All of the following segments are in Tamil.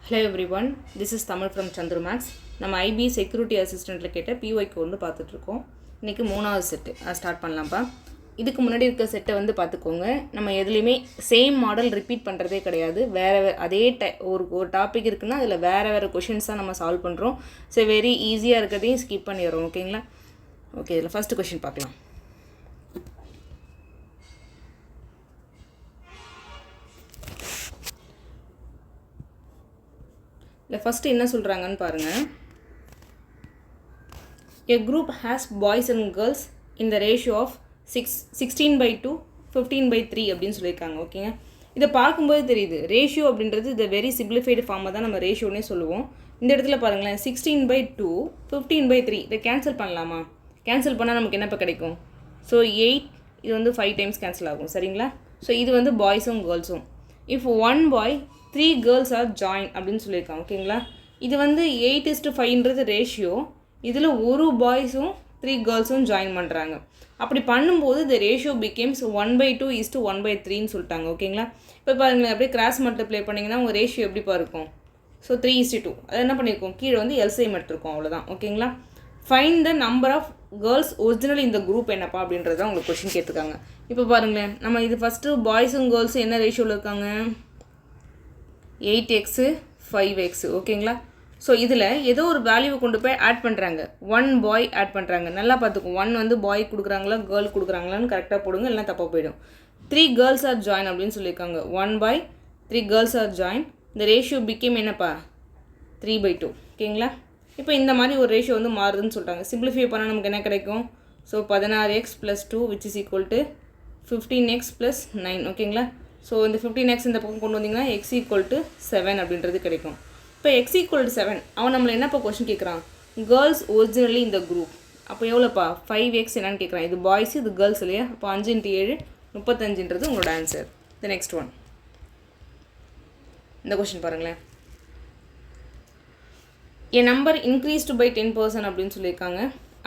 Hello everyone, this is Tamil from Chandrumax. நம்ம IB செக்யூரிட்டி அசிஸ்டண்ட்டில் கேட்ட பிஒய்க்கு வந்து பார்த்துட்ருக்கோம். இன்றைக்கி 3வது செட்டு ஸ்டார்ட் பண்ணலாம்ப்பா. இதுக்கு முன்னாடி இருக்க செட்டை வந்து பார்த்துக்கோங்க. நம்ம எதுலேயுமே சேம் மாடல் ரிப்பீட் பண்ணுறதே கிடையாது. வேறு அதே ஒரு டாபிக் இருக்குன்னா அதில் வேறு கொஷின்ஸாக நம்ம சால்வ் பண்ணுறோம். ஸோ வெரி ஈஸியாக இருக்கிறதையும் ஸ்கிப் பண்ணிடுறோம். ஓகேங்களா? ஓகே, இதில் ஃபஸ்ட்டு கொஷின் பார்க்கலாம். இல்லை ஃபஸ்ட்டு என்ன சொல்கிறாங்கன்னு பாருங்கள். A group has boys and girls in the ratio of 16/2 15/3 அப்படின்னு சொல்லியிருக்காங்க. ஓகேங்க, இதை பார்க்கும்போது தெரியுது ரேஷியோ அப்படின்றது இந்த வெரி சிம்பிளிஃபைடு ஃபார்மை தான் நம்ம ரேஷியோனே சொல்லுவோம். இந்த இடத்துல பாருங்களேன், 16/2 15/3 இதை கேன்சல் பண்ணலாமா? கேன்சல் பண்ணால் நமக்கு என்னப்போ கிடைக்கும்? ஸோ 8 இது வந்து 5 டைம்ஸ் கேன்சல் ஆகும். சரிங்களா? ஸோ இது வந்து பாய்ஸும் கேர்ள்ஸும். If one boy 3 girls are join அப்படின்னு சொல்லியிருக்காங்க. ஓகேங்களா? இது வந்து 8:5ன்றது ரேஷியோ. இதில் ஒரு பாய்ஸும் 3 கேர்ள்ஸும் ஜாயின் பண்ணுறாங்க. அப்படி பண்ணும்போது இந்த ரேஷியோ பிகேம்ஸ் 1/2 1/3ன்னு சொல்லிட்டாங்க. ஓகேங்களா? இப்போ பாருங்களேன், அப்படியே கிராஸ் மல்டிப்ளை பண்ணிங்கன்னா உங்கள் ரேஷியோ எப்படிப்பா இருக்கும்? ஸோ 3:2. அது என்ன பண்ணியிருக்கோம்? கீழே வந்து எல்சிஎம் எடுத்துருக்கோம், அவ்வளோதான். ஓகேங்களா? Find the number of girls original இந்த குரூப் என்னப்பா அப்படின்றது தான் உங்களுக்கு கொஷின் கேட்டுருக்காங்க. இப்போ பாருங்களேன், நம்ம இது ஃபஸ்ட்டு பாய்ஸும் கேர்ள்ஸும் என்ன ரேஷியோவில் இருக்காங்க? 8x 5x. ஓகேங்களா? ஸோ இதில் ஏதோ ஒரு வேல்யூவை கொண்டு போய் ஆட் பண்ணுறாங்க. 1 பாய் ஆட் பண்ணுறாங்க. நல்லா பார்த்துக்கும், 1 வந்து பாய் கொடுக்குறாங்களா கேர்ள் கொடுக்குறாங்களான்னு கரெக்டாக போடுங்க, இல்லைனா தப்பாக போயிடும். 3 கேர்ள்ஸ் ஆர் ஜாயின் அப்படின்னு சொல்லியிருக்காங்க. 1/3 கேர்ள்ஸ் ஆர் ஜாயின். இந்த ரேஷியோ பிகேம் என்னப்பா? 3/2. ஓகேங்களா? இப்போ இந்த மாதிரி ஒரு ரேஷியோ வந்து மாறுதுன்னு சொல்லிட்டாங்க. சிம்பிளிஃபை பண்ணால் நமக்கு என்ன கிடைக்கும்? So 16x + 2 which is equal to 15x + 9. ஓகேங்களா? ஸோ இந்த 15x இந்த பக்கம் கொண்டு வந்தீங்கன்னா x = 7 அப்படின்றது கிடைக்கும். இப்போ x = 7 அவன் நம்மளை என்னப்பா கொஷின் கேட்குறான்? கேர்ள்ஸ் ஒரிஜினலி இந்த குரூப். அப்போ எவ்வளோப்பா? 5x என்னன்னு கேட்குறான். இது பாய்ஸ், இது கேர்ள்ஸ் இல்லையா? அப்போ 5 × 7 35ன்றது உங்களோட ஆன்சர். த நெக்ஸ்ட் ஒன், இந்த கொஷின் பாருங்களேன். A number increased by 10% அப்படின்னு சொல்லியிருக்காங்க.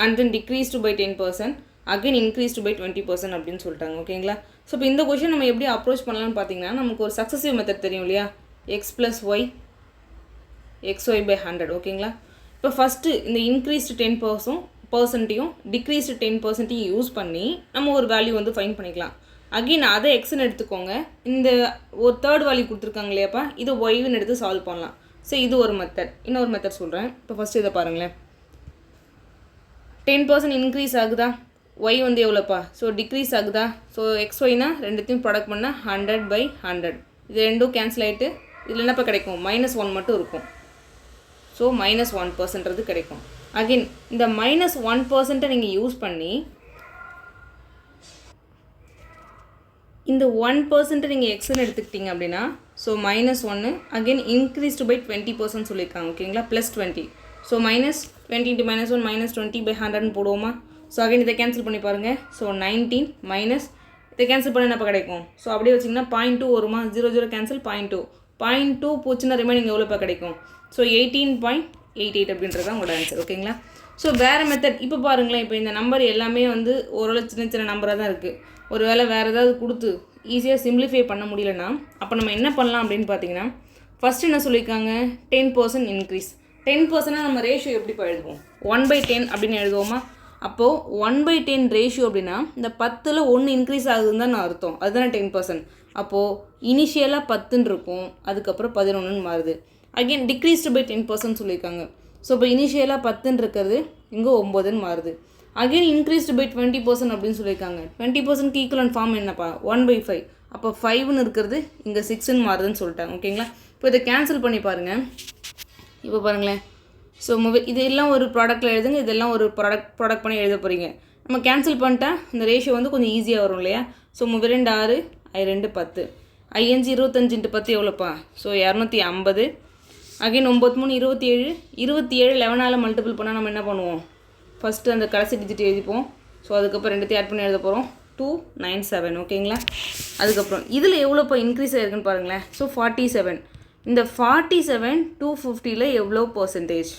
And then decreased by 10%, again increased by 20% அப்படின்னு சொல்லிட்டாங்க. ஓகேங்களா? ஸோ இப்போ இந்த கொஷின் நம்ம எப்படி அப்ரோச் பண்ணலாம்னு பார்த்தீங்கன்னா, நமக்கு ஒரு சக்ஸசிவ் மெத்தட் தெரியும் இல்லையா? x + y xy/100. ஓகேங்களா? இப்போ ஃபஸ்ட்டு இந்த இன்க்ரீஸ்டு 10%யும் டிக்ரீஸ்டு 10%யும் யூஸ் பண்ணி நம்ம ஒரு வேல்யூ வந்து ஃபைண்ட் பண்ணிக்கலாம். அகெயின் அதை எக்ஸ்ன்னு எடுத்துக்கோங்க. இந்த ஒரு தேர்ட் வேல்யூ கொடுத்துருக்காங்க இல்லையாப்பா, இது ஒய்ன்னு எடுத்து சால்வ் பண்ணலாம். ஸோ இது ஒரு மெத்தட். இன்னொரு மெத்தட் சொல்கிறேன். இப்போ ஃபஸ்ட்டு இதை பாருங்களேன். 10% இன்க்ரீஸ் ஆகுதா? ஒய் வந்து எவ்வளோப்பா? ஸோ டிக்ரீஸ் ஆகுதா? ஸோ எக்ஸ்ஒய்னா ரெண்டுத்தையும் ப்ராடக்ட் பண்ணால் 100/100. இது ரெண்டும் கேன்சல் ஆகிட்டு இதில் என்னப்பா கிடைக்கும்? -1 மட்டும் இருக்கும். ஸோ -1% கிடைக்கும். அகெயின் இந்த -1% நீங்கள் யூஸ் பண்ணி இந்த 1% நீங்கள் எக்ஸ்ன்னு எடுத்துக்கிட்டீங்க அப்படின்னா, ஸோ -1 அகெயின் இன்க்ரீஸ்டு பை 20% சொல்லியிருக்காங்க. ஓகேங்களா? +20. ஸோ -20 × -1 -20/100ன்னு போடுவோமா? ஸோ அகைன் இதை கேன்சல் பண்ணி பாருங்கள். ஸோ 19 மைனஸ் இதை கேன்சல் பண்ண என்னப்போ கிடைக்கும்? ஸோ அப்படியே வச்சிங்கன்னா 0.2 வருமா? 0 கேன்சல் 0.2 போச்சுன்னா ரிமைனிங் எவ்வளோப்பா கிடைக்கும்? ஸோ 18.88 அப்படின்றது தான் உங்களோட ஆன்சர். ஓகேங்களா? ஸோ வேறு மெத்தட் இப்போ பாருங்களேன். இப்போ இந்த நம்பர் எல்லாமே வந்து ஓரளவு சின்ன சின்ன நம்பராக தான் இருக்குது. ஒரு வேளை வேறு ஏதாவது கொடுத்து ஈஸியாக சிம்பிளிஃபை பண்ண முடியலன்னா அப்போ நம்ம என்ன பண்ணலாம் அப்படின்னு பார்த்தீங்கன்னா, ஃபஸ்ட்டு என்ன சொல்லியிருக்காங்க? 10% இன்க்ரீஸ். 10%னா நம்ம ரேஷியோ எப்படி எழுதுவோம்? 1/10 அப்படின்னு எழுதுவோமா? அப்போது 1/10 ரேஷியோ அப்படின்னா இந்த 10ல் 1 இன்க்ரீஸ் ஆகுதுன்னு தான் நான் அர்த்தம். அதுதானே 10%. அப்போது இனிஷியலாக 10ன்னு இருக்கும், அதுக்கப்புறம் 11ன்னு மாறுது. அகெயின் டிக்ரீஸ்டு பை 10% சொல்லியிருக்காங்க. ஸோ இப்போ இனிஷியலாக 10ன்னு இருக்கிறது இங்கே 9ன்னு மாறுது. அகெயின் இன்க்ரீஸ்டு பை 20% அப்படின்னு சொல்லியிருக்காங்க. 20%க்கு ஈக்குவலன்ட் ஃபார்ம் என்னப்பா? 1/5. அப்போ 5ன்னு இருக்கிறது இங்கே 6ன்னு மாறுதுன்னு சொல்லிட்டாங்க. ஓகேங்களா? இப்போ இதை கேன்சல் பண்ணி பாருங்கள். இப்போ பாருங்களேன். ஸோ இதெல்லாம் ஒரு ப்ராடக்ட்டில் எழுதுங்க, இதெல்லாம் ஒரு ப்ராடக்ட் பண்ணி எழுத போகிறீங்க. நம்ம கேன்சல் பண்ணிட்டா இந்த ரேஷியோ வந்து கொஞ்சம் ஈஸியாக வரும் இல்லையா? ஸோ 2 6 I2 10 I5 25 × 10 எவ்வளோப்பா? ஸோ 250. அகைன் 9 3 27. 27 11ஆல் மல்டிபிள் பண்ணால் நம்ம என்ன பண்ணுவோம்? ஃபஸ்ட்டு அந்த கடைசி டிஜிட் எழுதிப்போம். ஸோ அதுக்கப்புறம் ரெண்டுத்தையும் ஆட் பண்ணி எழுத போகிறோம். 297. ஓகேங்களா? அதுக்கப்புறம் இதில் எவ்வளோப்பா இன்க்ரீஸ் ஆகிருக்குன்னு பாருங்களேன். ஸோ 47. இந்த 47 250ல் எவ்வளோ பர்சன்டேஜ்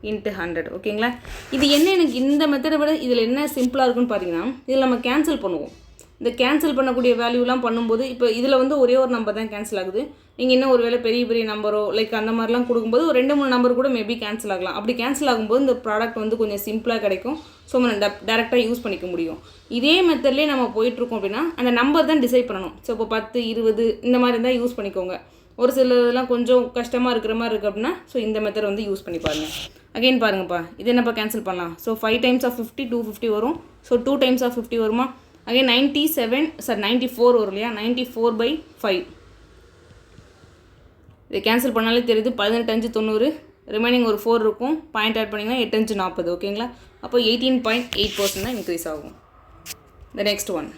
இன்ட்டு 100. ஓகேங்களா? இது என்ன, எனக்கு இந்த மெத்தடை விட இதில் என்ன சிம்பிளாக இருக்குன்னு பார்த்தீங்கன்னா, இதில் நம்ம கேன்சல் பண்ணுவோம். இந்த கேன்சல் பண்ணக்கூடிய வேல்யூலாம் பண்ணும்போது இப்போ இதில் வந்து ஒரே ஒரு நம்பர் தான் கேன்சல் ஆகுது. நீங்கள் இன்னும் ஒரு வேளை பெரிய பெரிய நம்பரோ லைக் அந்த மாதிரிலாம் கொடுக்கும்போது ஒரு 2-3 நம்பர் கூட மேபி கேன்சல் ஆகலாம். அப்படி கேன்சல் ஆகும்போது இந்த ப்ராடக்ட் வந்து கொஞ்சம் சிம்பிளாக கிடைக்கும். ஸோ நம்ம டேரெக்டாக யூஸ் பண்ணிக்க முடியும். இதே மெத்தட்லேயே நம்ம போயிட்டுருக்கோம் அப்படின்னா அந்த நம்பர் தான் டிசைட் பண்ணணும். ஸோ இப்போ 10, 20 இந்த மாதிரி இருந்தால் யூஸ் பண்ணிக்கோங்க. ஒரு சில இதெல்லாம் கொஞ்சம் கஷ்டமாக இருக்கிற மாதிரி இருக்குது அப்படின்னா ஸோ இந்த மெத்தட் வந்து யூஸ் பண்ணி பாருங்கள். அகைன் பாருங்கப்பா, இது என்னப்பா கேன்சல் பண்ணலாம். ஸோ 5 டைம்ஸ் ஆஃப் 50 250 வரும். ஸோ 2 டைம்ஸ் ஆஃப் 50 வருமா. அகைன் 94 வரும் இல்லையா. 94/5 இதை கேன்சல் பண்ணாலே தெரியுது. 18 5 90, ரிமைனிங் ஒரு 4 இருக்கும். பாயிண்ட் ஆட் பண்ணிங்கன்னா 8 5 40. ஓகேங்களா. அப்போ 18.8% தான் இன்க்ரீஸ் ஆகும். The next one,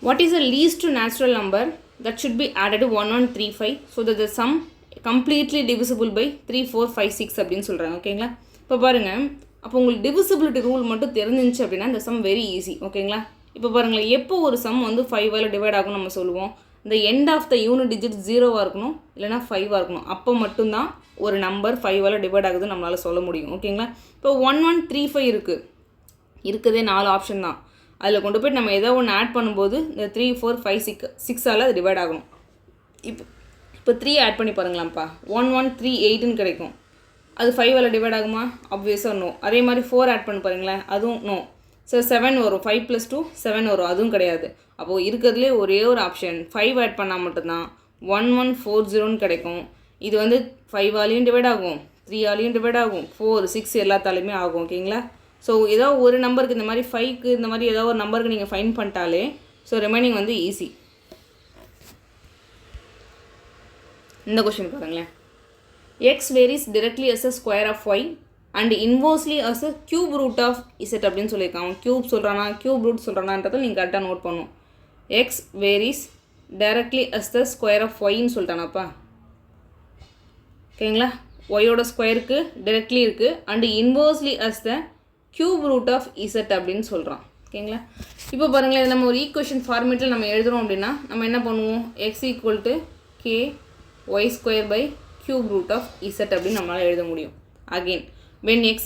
what is the least natural number that should be added to 1135 so that the sum completely divisible by 3 4 5 6 அப்படின்னு சொல்கிறாங்க. ஓகேங்களா. இப்போ பாருங்கள், அப்போ உங்களுக்கு டிவிசிபிலிட்டி ரூல் மட்டும் தெரிஞ்சிச்சு அப்படின்னா இந்த சம் வெரி ஈஸி. ஓகேங்களா. இப்போ பாருங்களேன், எப்போ ஒரு சம் வந்து 5ஆல் டிவைட் ஆகும் நம்ம சொல்லுவோம், இந்த end of the unit digit 0வாக இருக்கணும் இல்லைனா 5ஆக இருக்கணும். அப்போ மட்டும்தான் ஒரு நம்பர் 5ஆல் டிவைட் ஆகுதுன்னு நம்மளால் சொல்ல முடியும். ஓகேங்களா. இப்போ 1135 இருக்குதே 4 ஆப்ஷன் தான். அதில் கொண்டு போய்ட்டு நம்ம ஏதோ ஒன்று ஆட் பண்ணும்போது இந்த 3 4 5 6ஆல் அது டிவைட் ஆகணும். இப்போ 3 ஆட் பண்ணி பாருங்களாம்ப்பா, 1138ன்னு கிடைக்கும். அது 5ஆல் டிவைட் ஆகுமா? ஆப்வியஸாக நோ. அதே மாதிரி 4 ஆட் பண்ணி பாருங்களேன், அதுவும் நோ. ஸோ 7 வரும். 5 + 2 7 வரும். அதுவும் கிடையாது. அப்போது இருக்கிறதுலே ஒரே ஒரு ஆப்ஷன் 5 ஆட் பண்ணால் மட்டும்தான் 1140ன்னு கிடைக்கும். இது வந்து 5ஆலையும் டிவைட் ஆகும், 3ஆலையும் டிவைட் ஆகும், 4 6 எல்லாத்தாலையுமே ஆகும். ஓகேங்களா. ஸோ ஏதோ ஒரு நம்பருக்கு இந்த மாதிரி 5க்கு இந்த மாதிரி ஏதோ ஒரு நம்பருக்கு நீங்கள் ஃபைன் பண்ணிட்டாலே ஸோ ரிமைனிங் வந்து ஈஸி. இந்த கொஷின் பாருங்களேன், x varies directly as a square of y and inversely as a cube root of z அப்படின்னு சொல்லியிருக்காங்க. க்யூப் சொல்கிறானா க்யூப் ரூட் சொல்கிறானான்றதை நீங்கள் கரெக்டாக நோட் பண்ணும். x varies directly as the square of yன்னு சொல்லிட்டானாப்பா. ஓகேங்களா. ஒயோட ஸ்கொயருக்கு directly இருக்குது and inversely as the cube root of z அப்படின்னு சொல்கிறான். ஓகேங்களா. இப்போ பாருங்களேன், நம்ம ஒரு ஈக்குவேஷன் ஃபார்மேட்டில் நம்ம எழுதுகிறோம் அப்படின்னா நம்ம என்ன பண்ணுவோம், x = k y² cube root of z அப்படின்னு நம்மளால் எழுத முடியும். அகெயின் when x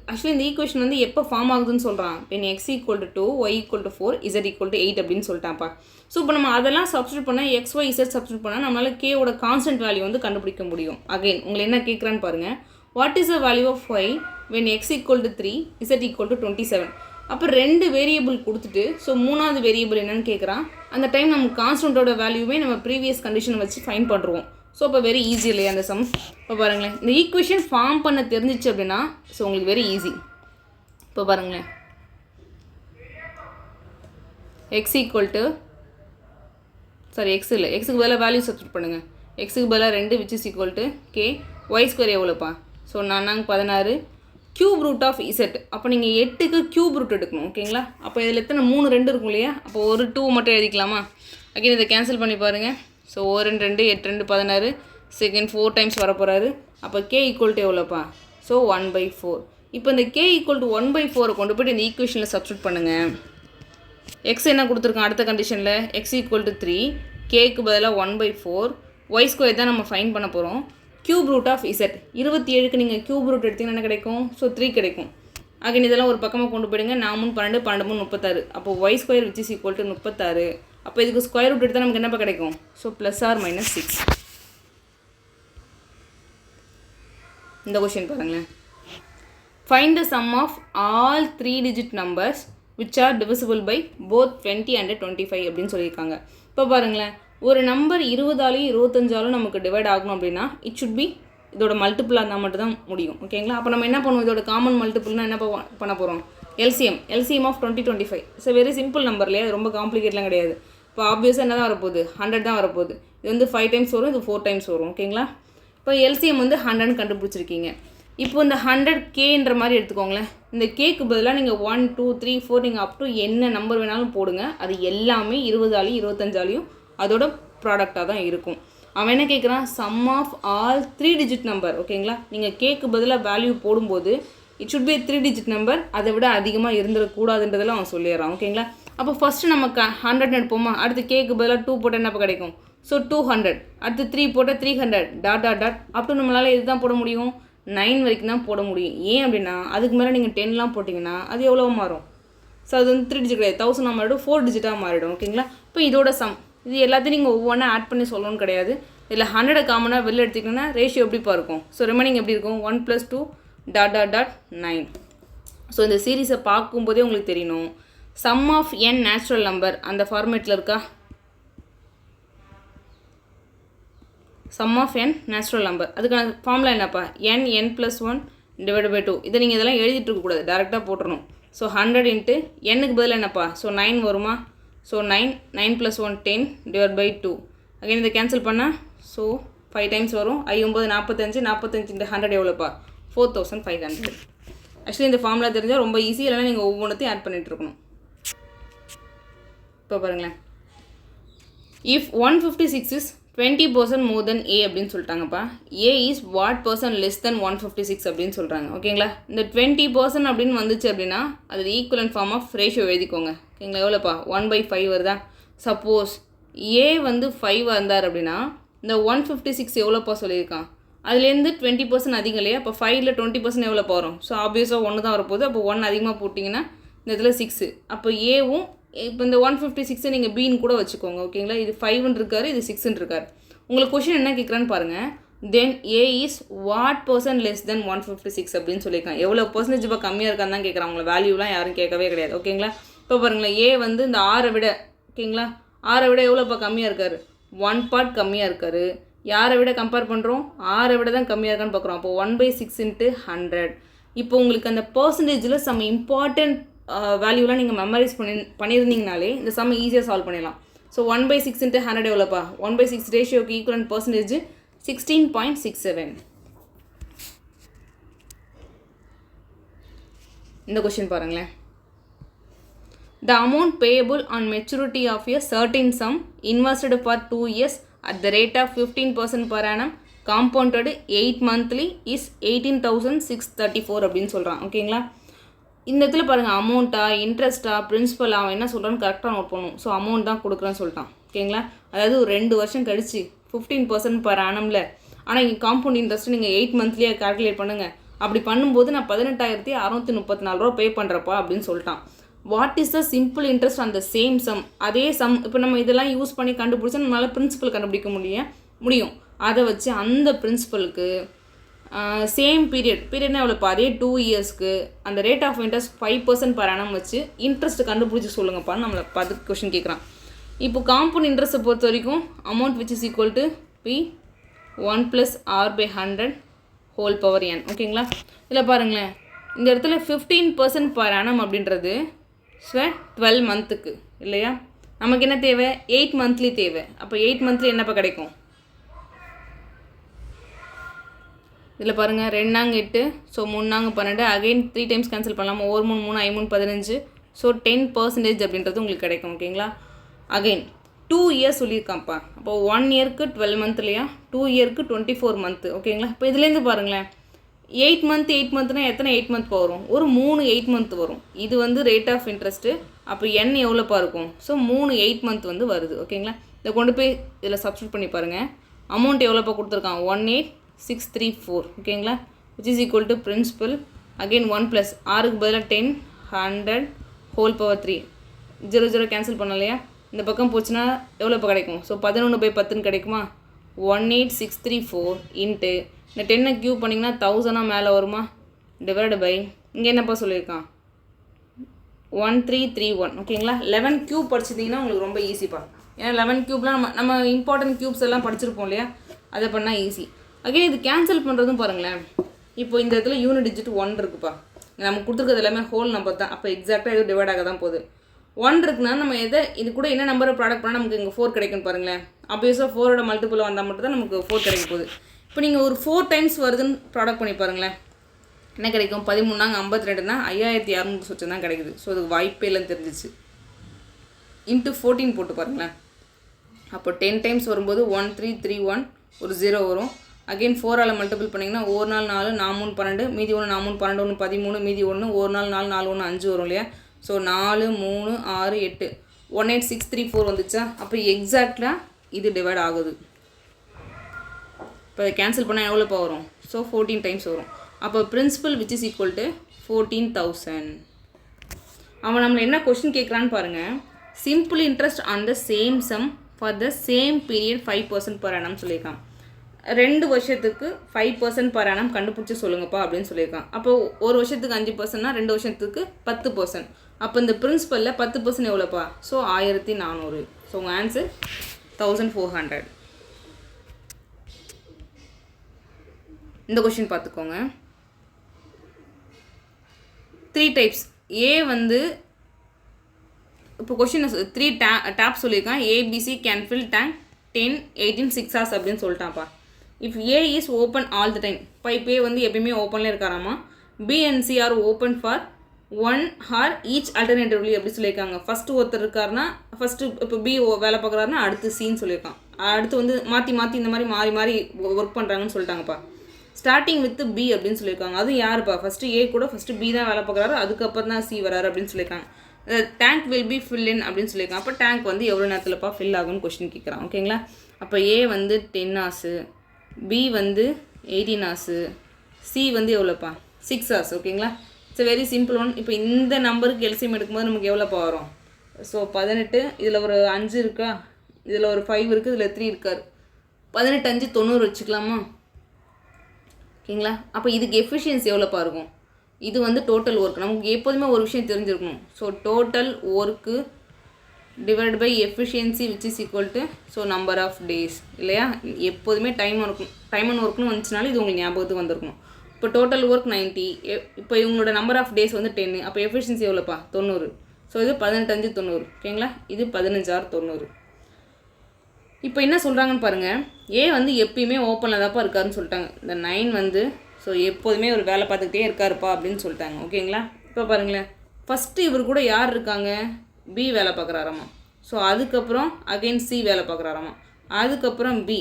ஆக்சுவலி இந்த ஈக்குவேஷன் வந்து எப்போ ஃபார்ம் ஆகுதுன்னு சொல்கிறான், when x = 2 y = 4 z = 8 அப்படின்னு சொல்லிட்டான்ப்பா. ஸோ இப்போ நம்ம அதெல்லாம் சப்ஸ்டியூட் பண்ணால் x y z சப்ஸ்டியூட் பண்ணால் நம்மளால் கேவோட கான்ஸ்டன்ட் வேல்யூ வந்து கண்டுபிடிக்க முடியும். அகெயின் உங்களை என்ன கேட்குறான்னு பாருங்கள், what is the value of y when x = 3 z = 27. அப்போ 2 வேரியபிள் கொடுத்துட்டு ஸோ 3வது வேரியபிள் என்னன்னு கேட்குறான். அந்த டைம் நம்ம கான்ஸ்டன்ட்டோட வேல்யூவே நம்ம ப்ரீவியஸ் கண்டிஷனை வச்சு ஃபைன் பண்ணுறோம். ஸோ இப்போ வெரி ஈஸி இல்லையா அந்த சம். இப்போ பாருங்களேன், இந்த ஈக்குவேஷன் ஃபார்ம் பண்ண தெரிஞ்சிச்சு அப்படின்னா ஸோ உங்களுக்கு வெரி ஈஸி. இப்போ பாருங்களேன், எக்ஸுக்கு பதிலாக வேல்யூ சப்ஸ்டியூட் பண்ணுங்கள். எக்ஸுக்கு பதிலாக 2 which is equal to k y² எவ்வளோப்பா. So 16 cube root of z. அப்போ நீங்கள் 8க்கு க்யூப் ரூட் எடுக்கணும். ஓகேங்களா. அப்போ இதில் எத்தனை 3 2 இருக்கும் இல்லையா. அப்போ ஒரு 2 மட்டும் எழுதிக்கலாமா. அகைன் இதை கேன்சல் பண்ணி பாருங்கள். ஸோ 1 2 8 2 16 செகண்ட் 4 டைம்ஸ் வரப்போகிறாரு. அப்போ k = எவ்வளோப்பா. ஸோ 1/4. இப்போ இந்த k = 1/4 கொண்டு போய்ட்டு இந்த ஈக்குவேஷனில் சப்ஸ்டியூட் பண்ணுங்கள். எக்ஸ் என்ன கொடுத்துருக்கோம் அடுத்த கண்டிஷனில், x = 3 கேக்கு பதிலாக 1/4 y² தான் நம்ம ஃபைன் பண்ண போகிறோம். க்யூப் ரூட் ஆஃப் z 27க்கு நீங்கள் க்யூப் ரூட் எடுத்திங்கன்னா என்ன கிடைக்கும், ஸோ 3 கிடைக்கும். அகைன் இதெல்லாம் ஒரு பக்கமாக கொண்டு போயிடுங்க. 4 3 12 12 36. அப்போ y² which is equal to 36. அப்போ இதுக்கு ஸ்கொயர் ரூட் எடுத்தால் நமக்கு என்னப்பா கிடைக்கும், ஸோ +or-6. இந்த கொஷின் பாருங்களேன், find the sum of all 3 digit numbers which are divisible by both 20 and 25 அப்படின்னு சொல்லியிருக்காங்க. இப்போ பாருங்களேன், ஒரு நம்பர் 20ஆலையும் 25ஆலும் நமக்கு டிவைட் ஆகணும் அப்படின்னா இட் ஷுட் பி இதோட மல்டிபிளாக இருந்தால் மட்டும்தான் முடியும். ஓகேங்களா. அப்போ நம்ம என்ன பண்ணுவோம், இதோட காமன் மல்டிபிள்னால் என்ன பண்ண போகிறோம், LCM of 20 25. So very simple number இல்லையா, ரொம்ப காம்ப்ளிகேட்லாம் கிடையாது. இப்போ ஆப்வியஸாக என்ன தான் வரப்போகுது, 100 தான் வரப்போகுது. இது வந்து 5 டைம்ஸ் வரும், இது 4 டைம்ஸ் வரும். ஓகேங்களா. இப்போ எல்சிஎம் வந்து 100 கண்டுபிடிச்சிருக்கீங்க. இப்போ இந்த 100Kன்ற மாதிரி எடுத்துக்கோங்களேன். இந்த கேக்கு பதிலாக நீங்கள் 1 2 3 4 நீங்கள் அப் டு என்ன நம்பர் வேணாலும் போடுங்க. அது எல்லாமே 20ஆலையும் 25ஆலையும் அதோட ப்ராடக்டாக தான் இருக்கும். அவன் என்ன கேட்குறான், sum of all 3 digit number. ஓகேங்களா. நீங்கள் கேக்கு பதிலாக வேல்யூ போடும்போது it should be 3 digit number, அதை விட அதிகமாக இருந்துடக்கூடாதுன்றதெல்லாம் அவன் சொல்லிடுறான். ஓகேங்களா. அப்போ ஃபஸ்ட்டு நமக்கு 100 எடுப்போமா, அடுத்து கேக்கு பதிலாக 2 போட்டால் என்னப்போ கிடைக்கும், ஸோ 200. அடுத்து 3 போட்டால் 300 டாட் அப் டு நம்மளால் இது தான் போட முடியும், 9 வரைக்கும் தான் போட முடியும். ஏன் அப்படின்னா அதுக்கு மேலே நீங்கள் 10லாம் போட்டிங்கன்னா அது எவ்வளோ மாறும், ஸோ அது வந்து 3 digit கிடையாது, 1000 மாறிடும், 4 digit மாறிடும். ஓகேங்களா. இப்போ இதோட சம் இது எல்லாத்தையும் நீங்கள் ஒவ்வொன்றா ஆட் பண்ணி சொல்லணும்னு கிடையாது. இதில் 100 காமனாக வெளில எடுத்திங்கன்னா ரேஷியோ எப்படிப்பா இருக்கும்? ஸோ ரிமைனிங் எப்படி இருக்கும்? 1 + 2 ... 9. ஸோ இந்த சீரீஸை பார்க்கும்போதே உங்களுக்கு தெரியணும். Sum of n natural number அந்த ஃபார்மேட்டில் இருக்கா? Sum of n natural number அதுக்கான ஃபார்முலா என்னப்பா? n n+1 / 2. இதை நீங்கள் இதெல்லாம் எழுதிட்டு இருக்கக்கூடாது, டேரெக்டாக போட்டுடணும். ஸோ 100 × n-க்கு பதில் என்னப்பா? ஸோ 9 வருமா? ஸோ 9 + 1 10 / 2. அகைன் இதை கேன்சல் பண்ணால் ஸோ 5 டைம்ஸ் வரும். 9 45 45 × 100 எவ்வளோப்பா? 4500. ஆக்சுவலி இந்த ஃபார்முலா தெரிஞ்சால் ரொம்ப ஈஸி, இல்லைனா நீங்கள் ஒவ்வொன்றத்தையும் ஆட் பண்ணிகிட்டு இருக்கணும். இப்போ பாருங்களேன், if 156 is 20% more than A அப்படின்னு சொல்லிட்டாங்கப்பா. A is what percent less than 156 அப்படின்னு சொல்கிறாங்க. ஓகேங்களா? இந்த 20% அப்படின்னு வந்துச்சு அப்படின்னா அது ஈக்குவலன்ட் ஃபார்ம் ஆஃப் ரேஷியோ எழுதிக்கோங்க. ஓகேங்களா? எவ்வளோப்பா? 1/5 வருதா? சப்போஸ் ஏ வந்து 5 இருந்தார் அப்படின்னா இந்த 156 எவ்வளோப்பா சொல்லியிருக்கான்? அதுலேருந்து 20% அதிகம் இல்லையா? அப்போ 5ல் 20% எவ்வளோ வரும்? ஸோ ஆப்வியஸாக 1 தான் வரப்போகுது. அப்போ 1 அதிகமாக போட்டிங்கன்னா இந்த இதில் 6. அப்போ ஏவும் இப்போ இந்த 156 நீங்கள் பீன்னு கூட வச்சுக்கோங்க. ஓகேங்களா? இது 5ன்னு இருக்காரு, இது 6ன்னு இருக்கார். உங்களுக்கு கொஷின் என்ன கேட்குறான்னு பாருங்கள். Than A is what percent less than 156 அப்படின்னு சொல்லியிருக்காங்க. எவ்வளோ பர்சன்டேஜ் இப்போ கம்மியாக இருக்கான்னு தான் கேட்குறாங்க. உங்களை வேல்யூலாம் யாரும் கேட்கவே கிடையாது. ஓகேங்களா? இப்போ பாருங்களேன், ஏ வந்து இந்த 6 விட, ஓகேங்களா, 6 விட எவ்வளோப்பா கம்மியாக இருக்கார்? 1 பார்ட் கம்மியாக இருக்கார். யாரை விட கம்பேர் பண்ணுறோம்? 6 விட தான் கம்மியாக இருக்கான்னு பார்க்குறோம். அப்போ 1/6 × 100. இப்போ உங்களுக்கு அந்த பர்சன்டேஜில் சம் இம்பார்ட்டன்ட் வேல்யூலாம் நீங்கள் மெமரைஸ் பண்ணியிருந்தீங்கனாலே இந்த சம் ஈஸியாக சால்வ் பண்ணிடலாம். ஸோ 1/6 × 100 எவ்வளோப்பா? 1/6 ரேஷியோக்கு ஈக்குவலன்ட் பர்சன்டேஜ் 16.67. இந்த கொஷின் பாருங்களேன். The amount payable on maturity of a certain sum invested for 2 years at the rate of 15% per annum compounded 8 monthly is 18,634 அப்படின்னு சொல்கிறான். ஓகேங்களா? இந்த இடத்துல பாருங்கள், அமௌண்ட்டா இன்ட்ரெஸ்ட்டா பிரின்சிபல் அவன் என்ன சொல்கிறான்னு கரெக்டாக நோட் பண்ணணும். ஸோ அமௌண்ட் தான் கொடுக்குறேன்னு சொல்லிட்டான். ஓகேங்களா? அதாவது ஒரு 2 வருஷம் கழிச்சு 15% per annumல. ஆனால் இங்கே காம்பவுண்ட் இன்ட்ரெஸ்ட்டு நீங்கள் 8 மந்த்லியாக கால்குலேட் பண்ணுங்கள். அப்படி பண்ணும்போது நான் 18,634 ரூபா பே பண்ணுறப்பா அப்படின்னு சொல்லிட்டான். What is the simple interest on the same sum? அதே சம் இப்போ நம்ம இதெல்லாம் யூஸ் பண்ணி கண்டுபிடிச்சா நம்மளால் பிரின்சிபல் கண்டுபிடிக்க முடியும். அதை வச்சு அந்த பிரின்சிபலுக்கு சேம் பீரியட்னா எவ்வளோப்பா? அதே 2 இயர்ஸ்க்கு அந்த rate of interest 5% per annum வச்சு இன்ட்ரெஸ்ட் கண்டுபிடிச்சி சொல்லுங்கப்பா. நம்மளை பார்த்து கொஷின் கேட்குறான். இப்போ காம்பவுண்ட் இன்ட்ரெஸ்ட்டை பொறுத்த வரைக்கும் amount which is equal to P 1 + r/100 whole power n. ஓகேங்களா? இதில் பாருங்களேன், இந்த இடத்துல 15% per annum அப்படின்றது 12 மந்த்துக்கு இல்லையா? நமக்கு என்ன தேவை? 8 மந்த்லி தேவை. அப்போ 8 மந்த்லி என்னப்பா கிடைக்கும்? இதில் பாருங்கள், 2 8, ஸோ 3 12, அகைன் 3 டைம்ஸ் கேன்சல் பண்ணலாம். 1 3 3 5 3 15, ஸோ 10% அப்படின்றது உங்களுக்கு கிடைக்கும். ஓகேங்களா? அகைன் 2 இயர்ஸ் சொல்லியிருக்கான்ப்பா. அப்போ 1 இயருக்கு 12 மந்த் இல்லையா? 2 இயருக்கு 24 மந்த்து. ஓகேங்களா? இப்போ இதுலேருந்து பாருங்களேன், 8 மந்த்னா எத்தனை 8 மந்த் வரும்? ஒரு 3 8 மந்த் வரும். இது வந்து ரேட் ஆஃப் இன்ட்ரெஸ்ட்டு. அப்போ n எவ்வளோப்பா இருக்கும்? ஸோ 3 8 மந்த் வந்து வருது. ஓகேங்களா? இதை கொண்டு போய் இதில் சப்ஸ்டியூட் பண்ணி பாருங்கள். அமௌண்ட் எவ்வளோப்பா கொடுத்துருக்கான்? 18,634. ஓகேங்களா? Which is equal to principal again 1 + ஆறுக்கு பதிலாக 10 100 ஹோல் பவர் 3. 0 0 கேன்சல் பண்ணலையா? இந்த பக்கம் போச்சுன்னா எவ்வளோப்பா கிடைக்கும்? ஸோ 11/10 கிடைக்குமா? 18,634 இன்ட்டு இந்த 10 கியூப் பண்ணிங்கன்னா 1000 மேலே வருமா? டிவைடு பை இங்கே என்னப்பா சொல்லியிருக்கான்? 1331. ஓகேங்களா? 11 கியூப் படிச்சிட்டிங்கன்னா உங்களுக்கு ரொம்ப ஈஸிப்பா. ஏன்னா 11 கியூப்லாம் நம்ம இம்பார்ட்டன்ட் கியூப்ஸ் எல்லாம் படிச்சிருப்போம் இல்லையா? அதை பண்ணால் ஈஸி. அகைன் இது கேன்சல் பண்ணுறதும் பாருங்களேன். இப்போ இந்த இடத்துல யூனிட் டிஜிட் 1 இருக்குப்பா. நமக்கு கொடுத்துருக்கிறது எல்லாமே ஹோல் நம்பர் தான். அப்போ எக்ஸாக்டாக எதுவும் டிவைட் ஆக தான் போகுது. 1 இருக்குன்னா நம்ம இது கூட என்ன நம்பரை ப்ராடக்ட் பண்ணால் நமக்கு இங்கே 4 கிடைக்குன்னு பாருங்களேன். ஆப்வியஸாக 4ஓட மல்டிபிள் வந்தால் மட்டும் தான் நமக்கு 4 கிடைக்க போகுது. இப்போ நீங்கள் ஒரு 4 டைம்ஸ் வருதுன்னு ப்ராடக்ட் பண்ணி பாருங்களேன். என்ன கிடைக்கும்? 13 52னா 5600 சொச்சு தான் கிடைக்குது. ஸோ அதுக்கு வாய்ப்பே இல்லைன்னு தெரிஞ்சிச்சு. இன்ட்டு 14 போட்டு பாருங்களேன். அப்போ 10 டைம்ஸ் வரும்போது 1331 ஒரு 0 வரும். அகெயின் 4ஆல் மல்டிபிள் பண்ணிங்கன்னா 1 4 4 4 3 12 மீதி 1 4 3 12 1 13 மீதி 1 1 4 4 4 1 5 வரும் இல்லையா? ஸோ 4 3 6 8 18634 வந்துச்சா? அப்போ எக்ஸாக்டாக இது டிவைட் ஆகுது. இப்போ கேன்சல் பண்ணால் எவ்வளோப்பா வரும்? ஸோ 14 டைம்ஸ் வரும். அப்போ principal which is equal to 14,000. அவன் நம்மளை என்ன கொஸ்டின் கேட்குறான்னு பாருங்கள். Simple interest on the same sum for the same period 5% per annum சொல்லியிருக்கான். 2 வருஷத்துக்கு 5% per annum கண்டுபிடிச்சி சொல்லுங்கப்பா அப்படின்னு சொல்லியிருக்கான். அப்போ ஒரு வருஷத்துக்கு 5%னா 2 வருஷத்துக்கு 10%. அப்போ இந்த பிரின்சிபலில் 10% எவ்வளோப்பா? ஸோ 1400. ஸோ உங்கள் ஆன்சர் 1400. இந்த கொஷின் பார்த்துக்கோங்க. 3 டைப்ஸ். ஏ வந்து இப்போ கொஷின் 3 டேப் சொல்லியிருக்கான். ABC can fill tank 10, 18, 6 hours அப்படின்னு சொல்லிட்டான்ப்பா. If A is open all the time, pipe A வந்து எப்பயுமே ஓப்பனில் இருக்காராமா. B and C are open for 1 hour each alternatively அப்படி சொல்லியிருக்காங்க. ஃபஸ்ட்டு ஒருத்தர் இருக்காருன்னா ஃபஸ்ட்டு இப்போ பி வேலை பார்க்குறாருன்னா அடுத்து சின்னு சொல்லியிருக்கான். அடுத்து வந்து மாற்றி மாற்றி இந்த மாதிரி மாறி மாறி ஒர்க் பண்ணுறாங்கன்னு சொல்லிட்டாங்கப்பா. ஸ்டார்டிங் வித் பி அப்படின்னு சொல்லியிருக்காங்க. அதுவும் யாருப்பா? ஃபஸ்ட்டு ஏ கூட ஃபஸ்ட்டு பி தான் வேலை பார்க்குறாரு, அதுக்கப்புறம் தான் சி வராரு அப்படின்னு சொல்லியிருக்காங்க. Tank will be fill in அப்படின்னு சொல்லியிருக்காங்க. அப்போ டேங்க் வந்து எவ்வளோ நேரத்தில்ப்பா ஃபில் ஆகும்னு கொஸ்டின் கேட்குறான். ஓகேங்களா? அப்போ ஏ வந்து 10 hours, பி வந்து 18 hours, சி வந்து எவ்வளோப்பா? 6 hours. ஓகேங்களா? It's very simple one. இப்போ இந்த நம்பருக்கு எல்சிஎம் எடுக்கும்போது நமக்கு எவ்வளோப்பா வரும்? ஸோ 18, இதில் ஒரு 5 இருக்கா, இதில் ஒரு 5 இருக்குது, இதில் 3 இருக்கார். 18, 5, 90 வச்சுக்கலாமா? ஓகேங்களா? அப்போ இதுக்கு எஃபிஷியன்சி எவ்வளோப்பா இருக்கும்? இது வந்து டோட்டல் ஒர்க். நமக்கு எப்போதுமே ஒரு விஷயம் தெரிஞ்சிருக்கணும். So total work divide by efficiency which is equal to so number of days இல்லையா? எப்போதுமே டைம் அண்ட் ஒர்க்னு வந்துச்சுனாலும் இது உங்களுக்கு ஞாபகத்துக்கு வந்திருக்கணும். இப்போ டோட்டல் ஒர்க் 90, இப்போ இவங்களோட நம்பர் ஆஃப் டேஸ் வந்து 10, அப்போ எஃபிஷியன்சி எவ்வளோப்பா? 90. ஸோ இது 18, 5, 90. ஓகேங்களா? இது 15 hour 90. இப்போ என்ன சொல்கிறாங்கன்னு பாருங்கள். ஏ வந்து எப்பயுமே ஓப்பனில் தான்ப்பா இருக்காருன்னு சொல்லிட்டாங்க. இந்த 9 வந்து ஸோ எப்போதுமே ஒரு வேலை பார்த்துக்கிட்டே இருக்காருப்பா அப்படின்னு சொல்லிட்டாங்க. ஓகேங்களா? இப்போ பாருங்களேன், ஃபஸ்ட்டு இவர் கூட யார் இருக்காங்க? பி வேலை பார்க்குறாராமா. ஸோ அதுக்கப்புறம் அகைன் சி வேலை பார்க்குறாராமா, அதுக்கப்புறம் பி,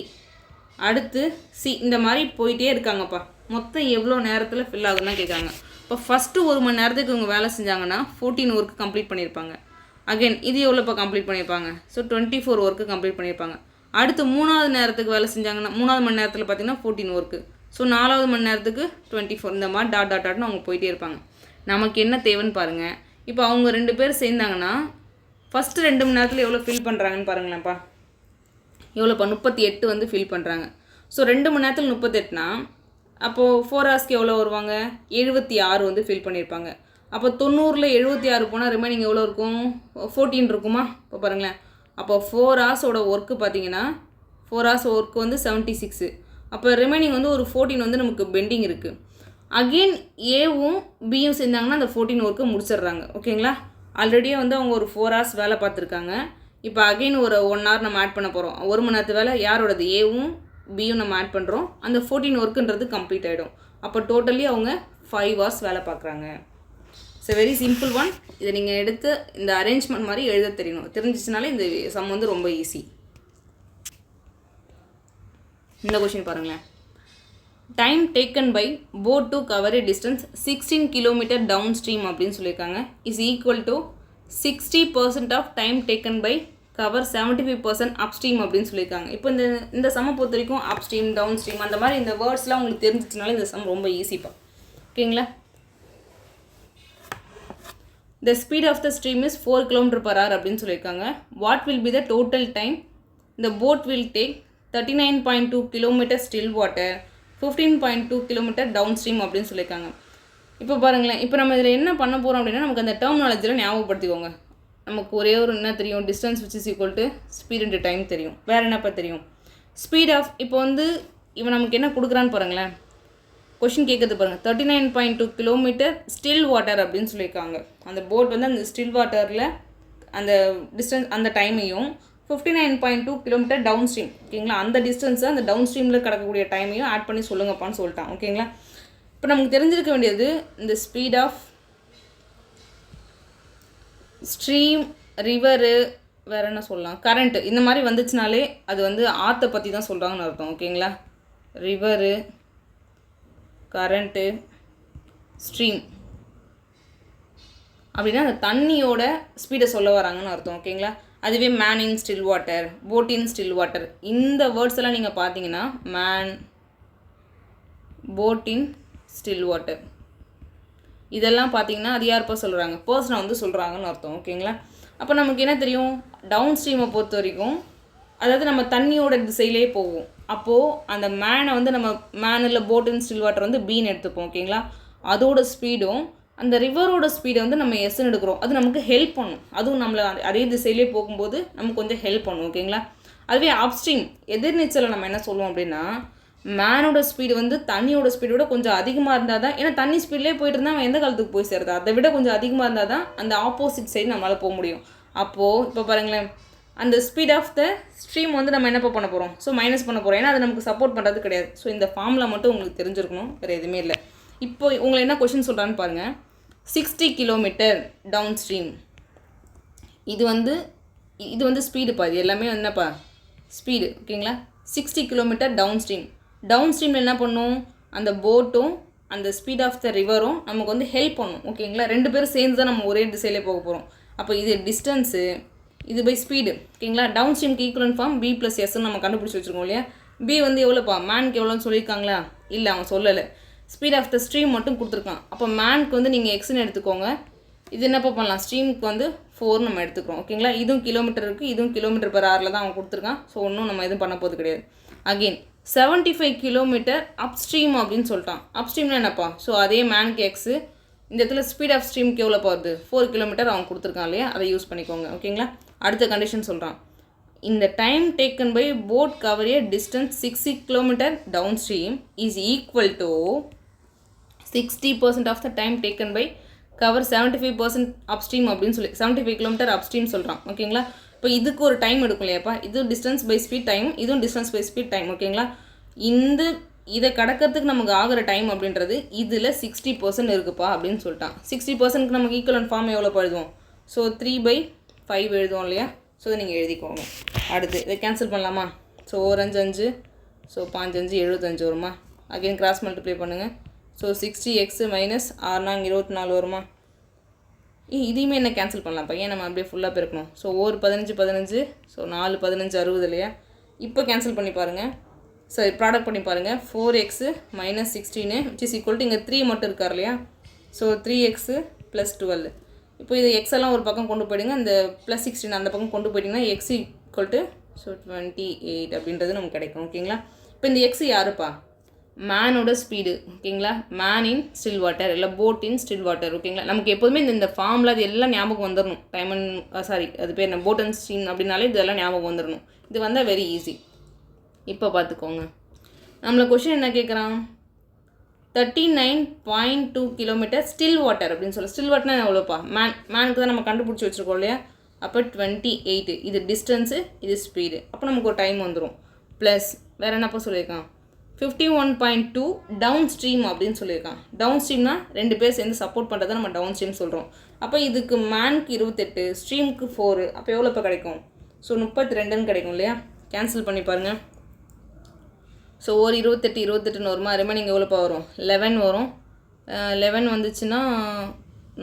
அடுத்து சி, இந்த மாதிரி போயிட்டே இருக்காங்கப்பா. மொத்தம் எவ்வளோ நேரத்தில் ஃபில் ஆகுதுன்னு கேட்காங்க. இப்போ ஃபஸ்ட்டு 1 மணி நேரத்துக்கு இவங்க வேலை செஞ்சாங்கன்னா 14 ஒர்க்கு கம்ப்ளீட் பண்ணியிருப்பாங்க. அகைன் இது எவ்வளோப்பா கம்ப்ளீட் பண்ணியிருப்பாங்க? ஸோ 24 ஒர்க்கு கம்ப்ளீட் பண்ணியிருப்பாங்க. அடுத்து 3வது நேரத்துக்கு வேலை செஞ்சாங்கன்னா 3வது மணி நேரத்தில் பார்த்திங்கன்னா 14 ஒர்க்கு. ஸோ 4வது மணி நேரத்துக்கு 24. இந்த மாதிரி டாட்னு அவங்க போயிட்டே இருப்பாங்க. நமக்கு என்ன தேவைன்னு பாருங்கள். இப்போ அவங்க 2 பேர் சேர்ந்தாங்கன்னா ஃபஸ்ட்டு 2 மணி நேரத்தில் எவ்வளோ ஃபில் பண்ணுறாங்கன்னு பாருங்களேன்ப்பா. எவ்வளோப்பா? 38 வந்து ஃபில் பண்ணுறாங்க. ஸோ 2 மணி நேரத்தில் 38னா அப்போது 4 ஹவர்ஸ்க்கு எவ்வளோ வருவாங்க? 76 வந்து ஃபில் பண்ணியிருப்பாங்க. அப்போ 90ல் 76 போனால் ரிமைனிங் எவ்வளோ இருக்கும்? 14 இருக்குமா? இப்போ பாருங்களேன். அப்போ 4 ஹவர்ஸோட ஒர்க்கு பார்த்தீங்கன்னா 4 ஹவர்ஸ் ஒர்க்கு வந்து 76. அப்போ ரிமைனிங் வந்து ஒரு 14 வந்து நமக்கு பெண்டிங் இருக்குது. அகெயின் ஏவும் பியும் சேர்ந்தாங்கன்னா அந்த 14 ஒர்க்கு முடிச்சிடுறாங்க. ஓகேங்களா? ஆல்ரெடியே வந்து அவங்க ஒரு 4 ஹவர்ஸ் வேலை பார்த்துருக்காங்க. இப்போ அகெயின் ஒரு 1 hour நம்ம ஆட் பண்ண போகிறோம். 1 மணி நேரத்து வேலை யாரோடது? ஏவும் பியும் நம்ம ஆட் பண்ணுறோம். அந்த 14 ஒர்க்குன்றது கம்ப்ளீட் ஆகிடும். அப்போ டோட்டலி அவங்க 5 hours வேலை பார்க்குறாங்க. It's very simple one. இதை நீங்கள் எடுத்து இந்த அரேஞ்ச்மெண்ட் மாதிரி எழுத தெரியணும். தெரிஞ்சிச்சுனாலே இந்த சம் வந்து ரொம்ப ஈஸி. இந்த கொஷின் பாருங்களேன். Time taken by boat to cover a distance 16 kilometer downstream அப்படின்னு சொல்லியிருக்காங்க is equal to 60% of time taken by cover 75% upstream அப்படின்னு சொல்லியிருக்காங்க. இப்போ இந்த சம்மை பொறுத்த வரைக்கும் அப்ஸ்ட்ரீம், டவுன் ஸ்ட்ரீம் அந்த மாதிரி இந்த வேர்ட்ஸ்லாம் உங்களுக்கு தெரிஞ்சிச்சுனால இந்த சம் ரொம்ப ஈஸிப்பா. ஓகேங்களா? The speed of the stream is 4 km/h அப்படின்னு சொல்லியிருக்காங்க. What will be the total time the boat will take 39.2 km still water, 15.2 km downstream அப்படின்னு சொல்லியிருக்காங்க. இப்போ பாருங்களேன், இப்போ நம்ம இதில் என்ன பண்ண போகிறோம் அப்படின்னா நமக்கு அந்த டேர்ம் நாலேஜில் ஞாபகப்படுத்திக்கோங்க. நமக்கு ஒரே ஒரு என்ன தெரியும்? Distance which is equal to speed into time தெரியும். வேறு என்னப்பா தெரியும்? ஸ்பீட் ஆஃப் இப்போ வந்து இவன் நமக்கு என்ன கொடுக்குறான்னு பாருங்களேன். கொஷின் கேட்குறது பாருங்கள். 39.2 km ஸ்டில் வாட்டர் அப்படின்னு சொல்லியிருக்காங்க. அந்த போட் வந்து அந்த ஸ்டில் வாட்டரில் அந்த டிஸ்டன்ஸ் அந்த டைமையும் 59.2 km டவுன் ஸ்ட்ரீம். ஓகேங்களா? அந்த டிஸ்டன்ஸை அந்த டவுன் ஸ்ட்ரீமில் கிடக்கக்கூடிய டைமையும் ஆட் பண்ணி சொல்லுங்கப்பான்னு சொல்லிட்டான். ஓகேங்களா? இப்போ நமக்கு தெரிஞ்சிருக்க வேண்டியது இந்த ஸ்பீட் ஆஃப் ஸ்ட்ரீம், ரிவரு, வேறு என்ன சொல்லலாம், கரண்ட்டு, இந்த மாதிரி வந்துச்சுனாலே அது வந்து ஆற்றை பற்றி தான் சொல்கிறாங்கன்னு அர்த்தம். ஓகேங்களா? ரிவரு, கரண்ட்டு, ஸ்ட்ரீம் அப்படின்னா அந்த தண்ணியோட ஸ்பீடை சொல்ல வராங்கன்னு அர்த்தம். ஓகேங்களா? அதுவே man in still water, boat in still water, இந்த வேர்ட்ஸ் எல்லாம் நீங்கள் பார்த்தீங்கன்னா man, boat in still water, இதெல்லாம் பார்த்தீங்கன்னா அது யாருப்பா சொல்கிறாங்க? பர்சனை வந்து சொல்கிறாங்கன்னு அர்த்தம். ஓகேங்களா? அப்போ நமக்கு என்ன தெரியும்? டவுன் ஸ்ட்ரீமை பொறுத்த வரைக்கும் அதாவது நம்ம தண்ணியோட திசையிலே போவோம். அப்போது அந்த மேனை வந்து நம்ம மேனில் போட் அண்ட் ஸ்டில் வாட்டர் வந்து பீன்னு எடுத்துப்போம். ஓகேங்களா? அதோட ஸ்பீடும் அந்த ரிவரோட ஸ்பீடை வந்து நம்ம எஸ்ன்னு எடுக்கிறோம். அது நமக்கு ஹெல்ப் பண்ணும். அதுவும் நம்மளை அதே திசையிலே போகும்போது நமக்கு கொஞ்சம் ஹெல்ப் பண்ணும். ஓகேங்களா? அதுவே அப்ஸ்ட்ரீம் எதிர்நீச்சலை நம்ம என்ன சொல்லுவோம் அப்படின்னா, மேனோட ஸ்பீடு வந்து தண்ணியோட ஸ்பீடோட கொஞ்சம் அதிகமாக இருந்தால் தான், ஏன்னா தண்ணி ஸ்பீட்லேயே போயிட்டு இருந்தால் அவன் எந்த காலத்துக்கு போய் சேருது, அதை விட கொஞ்சம் அதிகமாக இருந்தால் தான் அந்த ஆப்போசிட் சைடு நம்மளால் போக முடியும். அப்போது இப்போ பாருங்களேன், அந்த ஸ்பீட் ஆஃப் த ஸ்ட்ரீம் வந்து நம்ம என்னப்போ பண்ண போகிறோம், ஸோ மைனஸ் பண்ண போகிறோம். ஏன்னா அது நமக்கு சப்போர்ட் பண்ணுறது கிடையாது. ஸோ இந்த ஃபார்முலா மட்டும் உங்களுக்கு தெரிஞ்சிருக்கணும், வேறு எதுவுமே இல்லை. இப்போ உங்களை என்ன கொஷின் சொல்கிறான்னு பாருங்கள். 60 கிலோமீட்டர் டவுன் ஸ்ட்ரீம், இது வந்து ஸ்பீடுப்பா, இது எல்லாமே என்னப்பா ஸ்பீடு. ஓகேங்களா? 60 கிலோமீட்டர் டவுன் ஸ்ட்ரீம். டவுன் ஸ்ட்ரீமில் என்ன பண்ணும், அந்த போட்டும் அந்த ஸ்பீட் ஆஃப் த ரிவரும் நமக்கு வந்து ஹெல்ப் பண்ணும். ஓகேங்களா? ரெண்டு பேரும் சேர்ந்து தான் நம்ம ஒரே திசையிலே போக போகிறோம். அப்போ இது டிஸ்டன்ஸு, இது பை ஸ்பீடு. ஓகேங்களா? டவுன் ஸ்ட்ரீம்க்கு ஈக்குவலன்ட் ஃபார்ம் பி ப்ளஸ் எஸ்ன்னு நம்ம கண்டுபிடிச்சி வச்சுருக்கோம் இல்லையா? பி வந்து எவ்வளோப்பா, மேனுக்கு எவ்வளோன்னு சொல்லியிருக்காங்களா? இல்லை, அவன் சொல்லலை. ஸ்பீட் ஆஃப் த ஸ்ட்ரீம் மட்டும் கொடுத்துருக்கான். அப்போ மேனுக்கு வந்து நீங்கள் எக்ஸ்ன்னு எடுத்துக்கோங்க. இது என்னப்பா பண்ணலாம், ஸ்ட்ரீமுக்கு வந்து 4 நம்ம எடுத்துக்கிறோம். ஓகேங்களா? இதுவும் கிலோமீட்டர் இருக்குது, இதுவும் கிலோமீட்டர் பெர் ஹவரில் தான் அவன் கொடுத்துருக்கான். ஸோ ஒன்றும் நம்ம எதுவும் பண்ண போகிறது கிடையாது. அகெயின் 75 கிலோமீட்டர் அப் ஸ்ட்ரீம் அப்படின்னு சொல்லிட்டான். அப் ஸ்ட்ரீம்னா என்னப்பா, ஸோ அதே மேனுக்கு எக்ஸு, இந்த இடத்துல ஸ்பீட் ஆஃப் ஸ்ட்ரீமுக்கு எவ்வளோ போகுது, 4 கிலோமீட்டர் அவன் கொடுத்துருக்கான் இல்லையா? அதை யூஸ் பண்ணிக்கோங்க. ஓகேங்களா? அடுத்த கண்டிஷன் சொல்கிறான். இந்த time taken by boat cover a distance 60 kilometre downstream is equal to 60% of the time taken by cover 75% upstream அப்படின்னு சொல்லி 75 கிலோமீட்டர் அப்ஸ்ட்ரீம் சொல்கிறான். ஓகேங்களா? இப்போ இதுக்கு ஒரு டைம் எடுக்கும் இல்லையாப்பா, இது டிஸ்டன்ஸ் பை ஸ்பீட் டைம், இதுவும் டிஸ்டன்ஸ் பை ஸ்பீட் டைம். ஓகேங்களா? இதை கடக்கிறதுக்கு நமக்கு ஆகிற டைம் அப்படின்றது இதில் 60% இருக்குப்பா அப்படின்னு சொல்லிட்டான். 60%க்கு நமக்கு ஈக்குவலன்ட் ஃபார்ம் எவ்வளோ எழுதுவோம், ஸோ 3/5 எழுதுவோம் இல்லையா? ஸோ இதை நீங்கள் எழுதிக்கோங்க. அடுத்து இதை கேன்சல் பண்ணலாமா? ஸோ 5 5, ஸோ 5 5 75 வருமா? அகைன் கிராஸ் மல்டிப்ளை பண்ணுங்கள். ஸோ 60x மைனஸ் 6 24 வருமா? இதையுமே என்ன கேன்சல் பண்ணலாம்ப்பா, ஏன் நம்ம அப்படியே ஃபுல்லாக பெருக்கணும். ஸோ 15 15, ஸோ 4 15 60 இல்லையா? இப்போ கேன்சல் பண்ணி பாருங்கள். சரி, ப்ராடக்ட் பண்ணி பாருங்கள். 4x minus 16 which is equal to இங்கே 3 மட்டும் இருக்கார் இல்லையா? So 3x plus 12. இப்போ இது எக்ஸ் எல்லாம் ஒரு பக்கம் கொண்டு போயிடுங்க, அந்த ப்ளஸ் 16 அந்த பக்கம் கொண்டு போயிட்டிங்கன்னா எக்ஸ் ஈக்குவல் டு ஸோ 28 அப்படின்றது நமக்கு கிடைக்கும். ஓகேங்களா? இப்போ இந்த எக்ஸ் யாருப்பா, மேனோட ஸ்பீடு. ஓகேங்களா? மேன் இன் ஸ்டில் வாட்டர் இல்லை போட் இன் ஸ்டில் வாட்டர். ஓகேங்களா? நமக்கு எப்போதுமே இந்த ஃபார்மில் அது எல்லாம் ஞாபகம் வந்துடணும். டைம் அண்ட் அது பேர் என்ன, போட் அண்ட் ஸ்ட்ரீம் அப்படின்னாலே இதெல்லாம் ஞாபகம் வந்துடணும். இது வந்தால் வெரி ஈஸி. இப்போ பார்த்துக்கோங்க, நம்மளை கொஷின் என்ன கேட்குறான், 39.2 கிலோமீட்டர் ஸ்டில் வாட்டர் அப்படின்னு சொல்லி. ஸ்டில் வாட்டர்னா எவ்வளோப்பா, மேனுக்கு தான் நம்ம கண்டுபிடிச்சி வச்சுருக்கோம் இல்லையா? அப்போ 28, இது டிஸ்டன்ஸு, இது ஸ்பீடு. அப்போ நமக்கு ஒரு டைம் வந்துடும். ப்ளஸ் வேறு என்னப்போ சொல்லியிருக்கான், 51.2 டவுன் ஸ்ட்ரீம் அப்படின்னு சொல்லியிருக்கான். டவுன் ஸ்ட்ரீம்னா ரெண்டு பேர் சேர்ந்து சப்போர்ட் பண்ணுறதை நம்ம டவுன் ஸ்ட்ரீம் சொல்கிறோம். அப்போ இதுக்கு மேனுக்கு 28, ஸ்ட்ரீமுக்கு 4, அப்போ எவ்வளோப்போ கிடைக்கும், ஸோ 32ன்னு கிடைக்கும் இல்லையா? கேன்சல் பண்ணி பாருங்கள். ஸோ ஒரு 28 வருமா? ரிமைனிங் எவ்வளோப்பா வரும், 11 வரும். 11 வந்துச்சுன்னா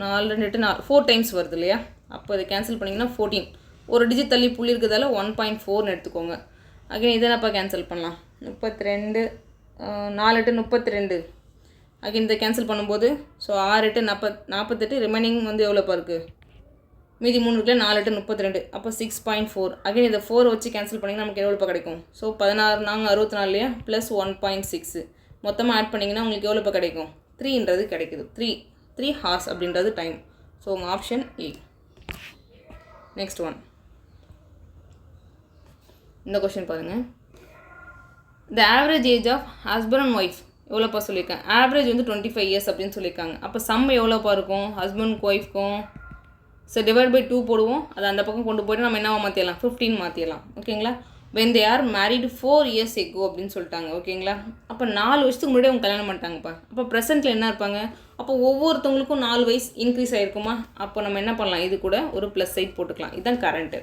4 2 8 4 டைம்ஸ் வருது இல்லையா? அப்போ இதை கேன்சல் பண்ணிங்கன்னா 14. ஒரு டிஜிட் தள்ளி புள்ளி இருக்கிறதால 1.4ன்னு எடுத்துக்கோங்க. அகைன் இதை என்னப்பா கேன்சல் பண்ணலாம், 32 4 8 32. அகைன் இதை கேன்சல் பண்ணும்போது ஸோ 6 8 48, ரிமைனிங் வந்து எவ்வளோப்பா இருக்குது, மீதி 3 இருக்குல்ல, 4 8 32. அப்போ 6.4. அகைன் இதை 4 வச்சு கேன்சல் பண்ணிங்கன்னா நமக்கு எவ்வளோப்பா கிடைக்கும், ஸோ 16 64 இல்லையா? ப்ளஸ் 1.6 மொத்தமாக ஆட் பண்ணிங்கன்னா உங்களுக்கு எவ்வளோப்பா கிடைக்கும், 3ன்றது கிடைக்குது. 3 ஹார்ஸ் அப்படின்றது டைம். ஸோ உங்கள் ஆப்ஷன் ஏ. நெக்ஸ்ட் ஒன், இந்த கொஷின் பாருங்கள். The average age of husband and wife எவ்வளோப்பா சொல்லியிருக்கேன். ஆவரேஜ் வந்து 25 இயர்ஸ் அப்படின்னு சொல்லியிருக்காங்க. அப்போ சம் எவ்வளோப்பா இருக்கும் ஹஸ்பண்ட் ஒய்ஃப்க்கும், ஸோ டிவைட் பை 2 போடுவோம். அதை அந்த பக்கம் கொண்டு போய்ட்டு நம்ம என்னவா மாற்றிடலாம், 15 மாற்றிடலாம். ஓகேங்களா? When they are married 4 years ago அப்படின்னு சொல்லிட்டாங்க. ஓகேங்களா? அப்போ 4 வருஷத்துக்கு முன்னாடி அவங்க கல்யாணம் பண்ணிட்டாங்கப்பா. அப்போ ப்ரெசென்ட்டில் என்ன இருப்பாங்க, அப்போ ஒவ்வொருத்தவங்களுக்கும் 4 வயசு இன்க்ரீஸ் ஆகிருக்குமா? அப்போ நம்ம என்ன பண்ணலாம், இது கூட ஒரு ப்ளஸ் சைட் போட்டுக்கலாம். இதுதான் கரண்ட்டு.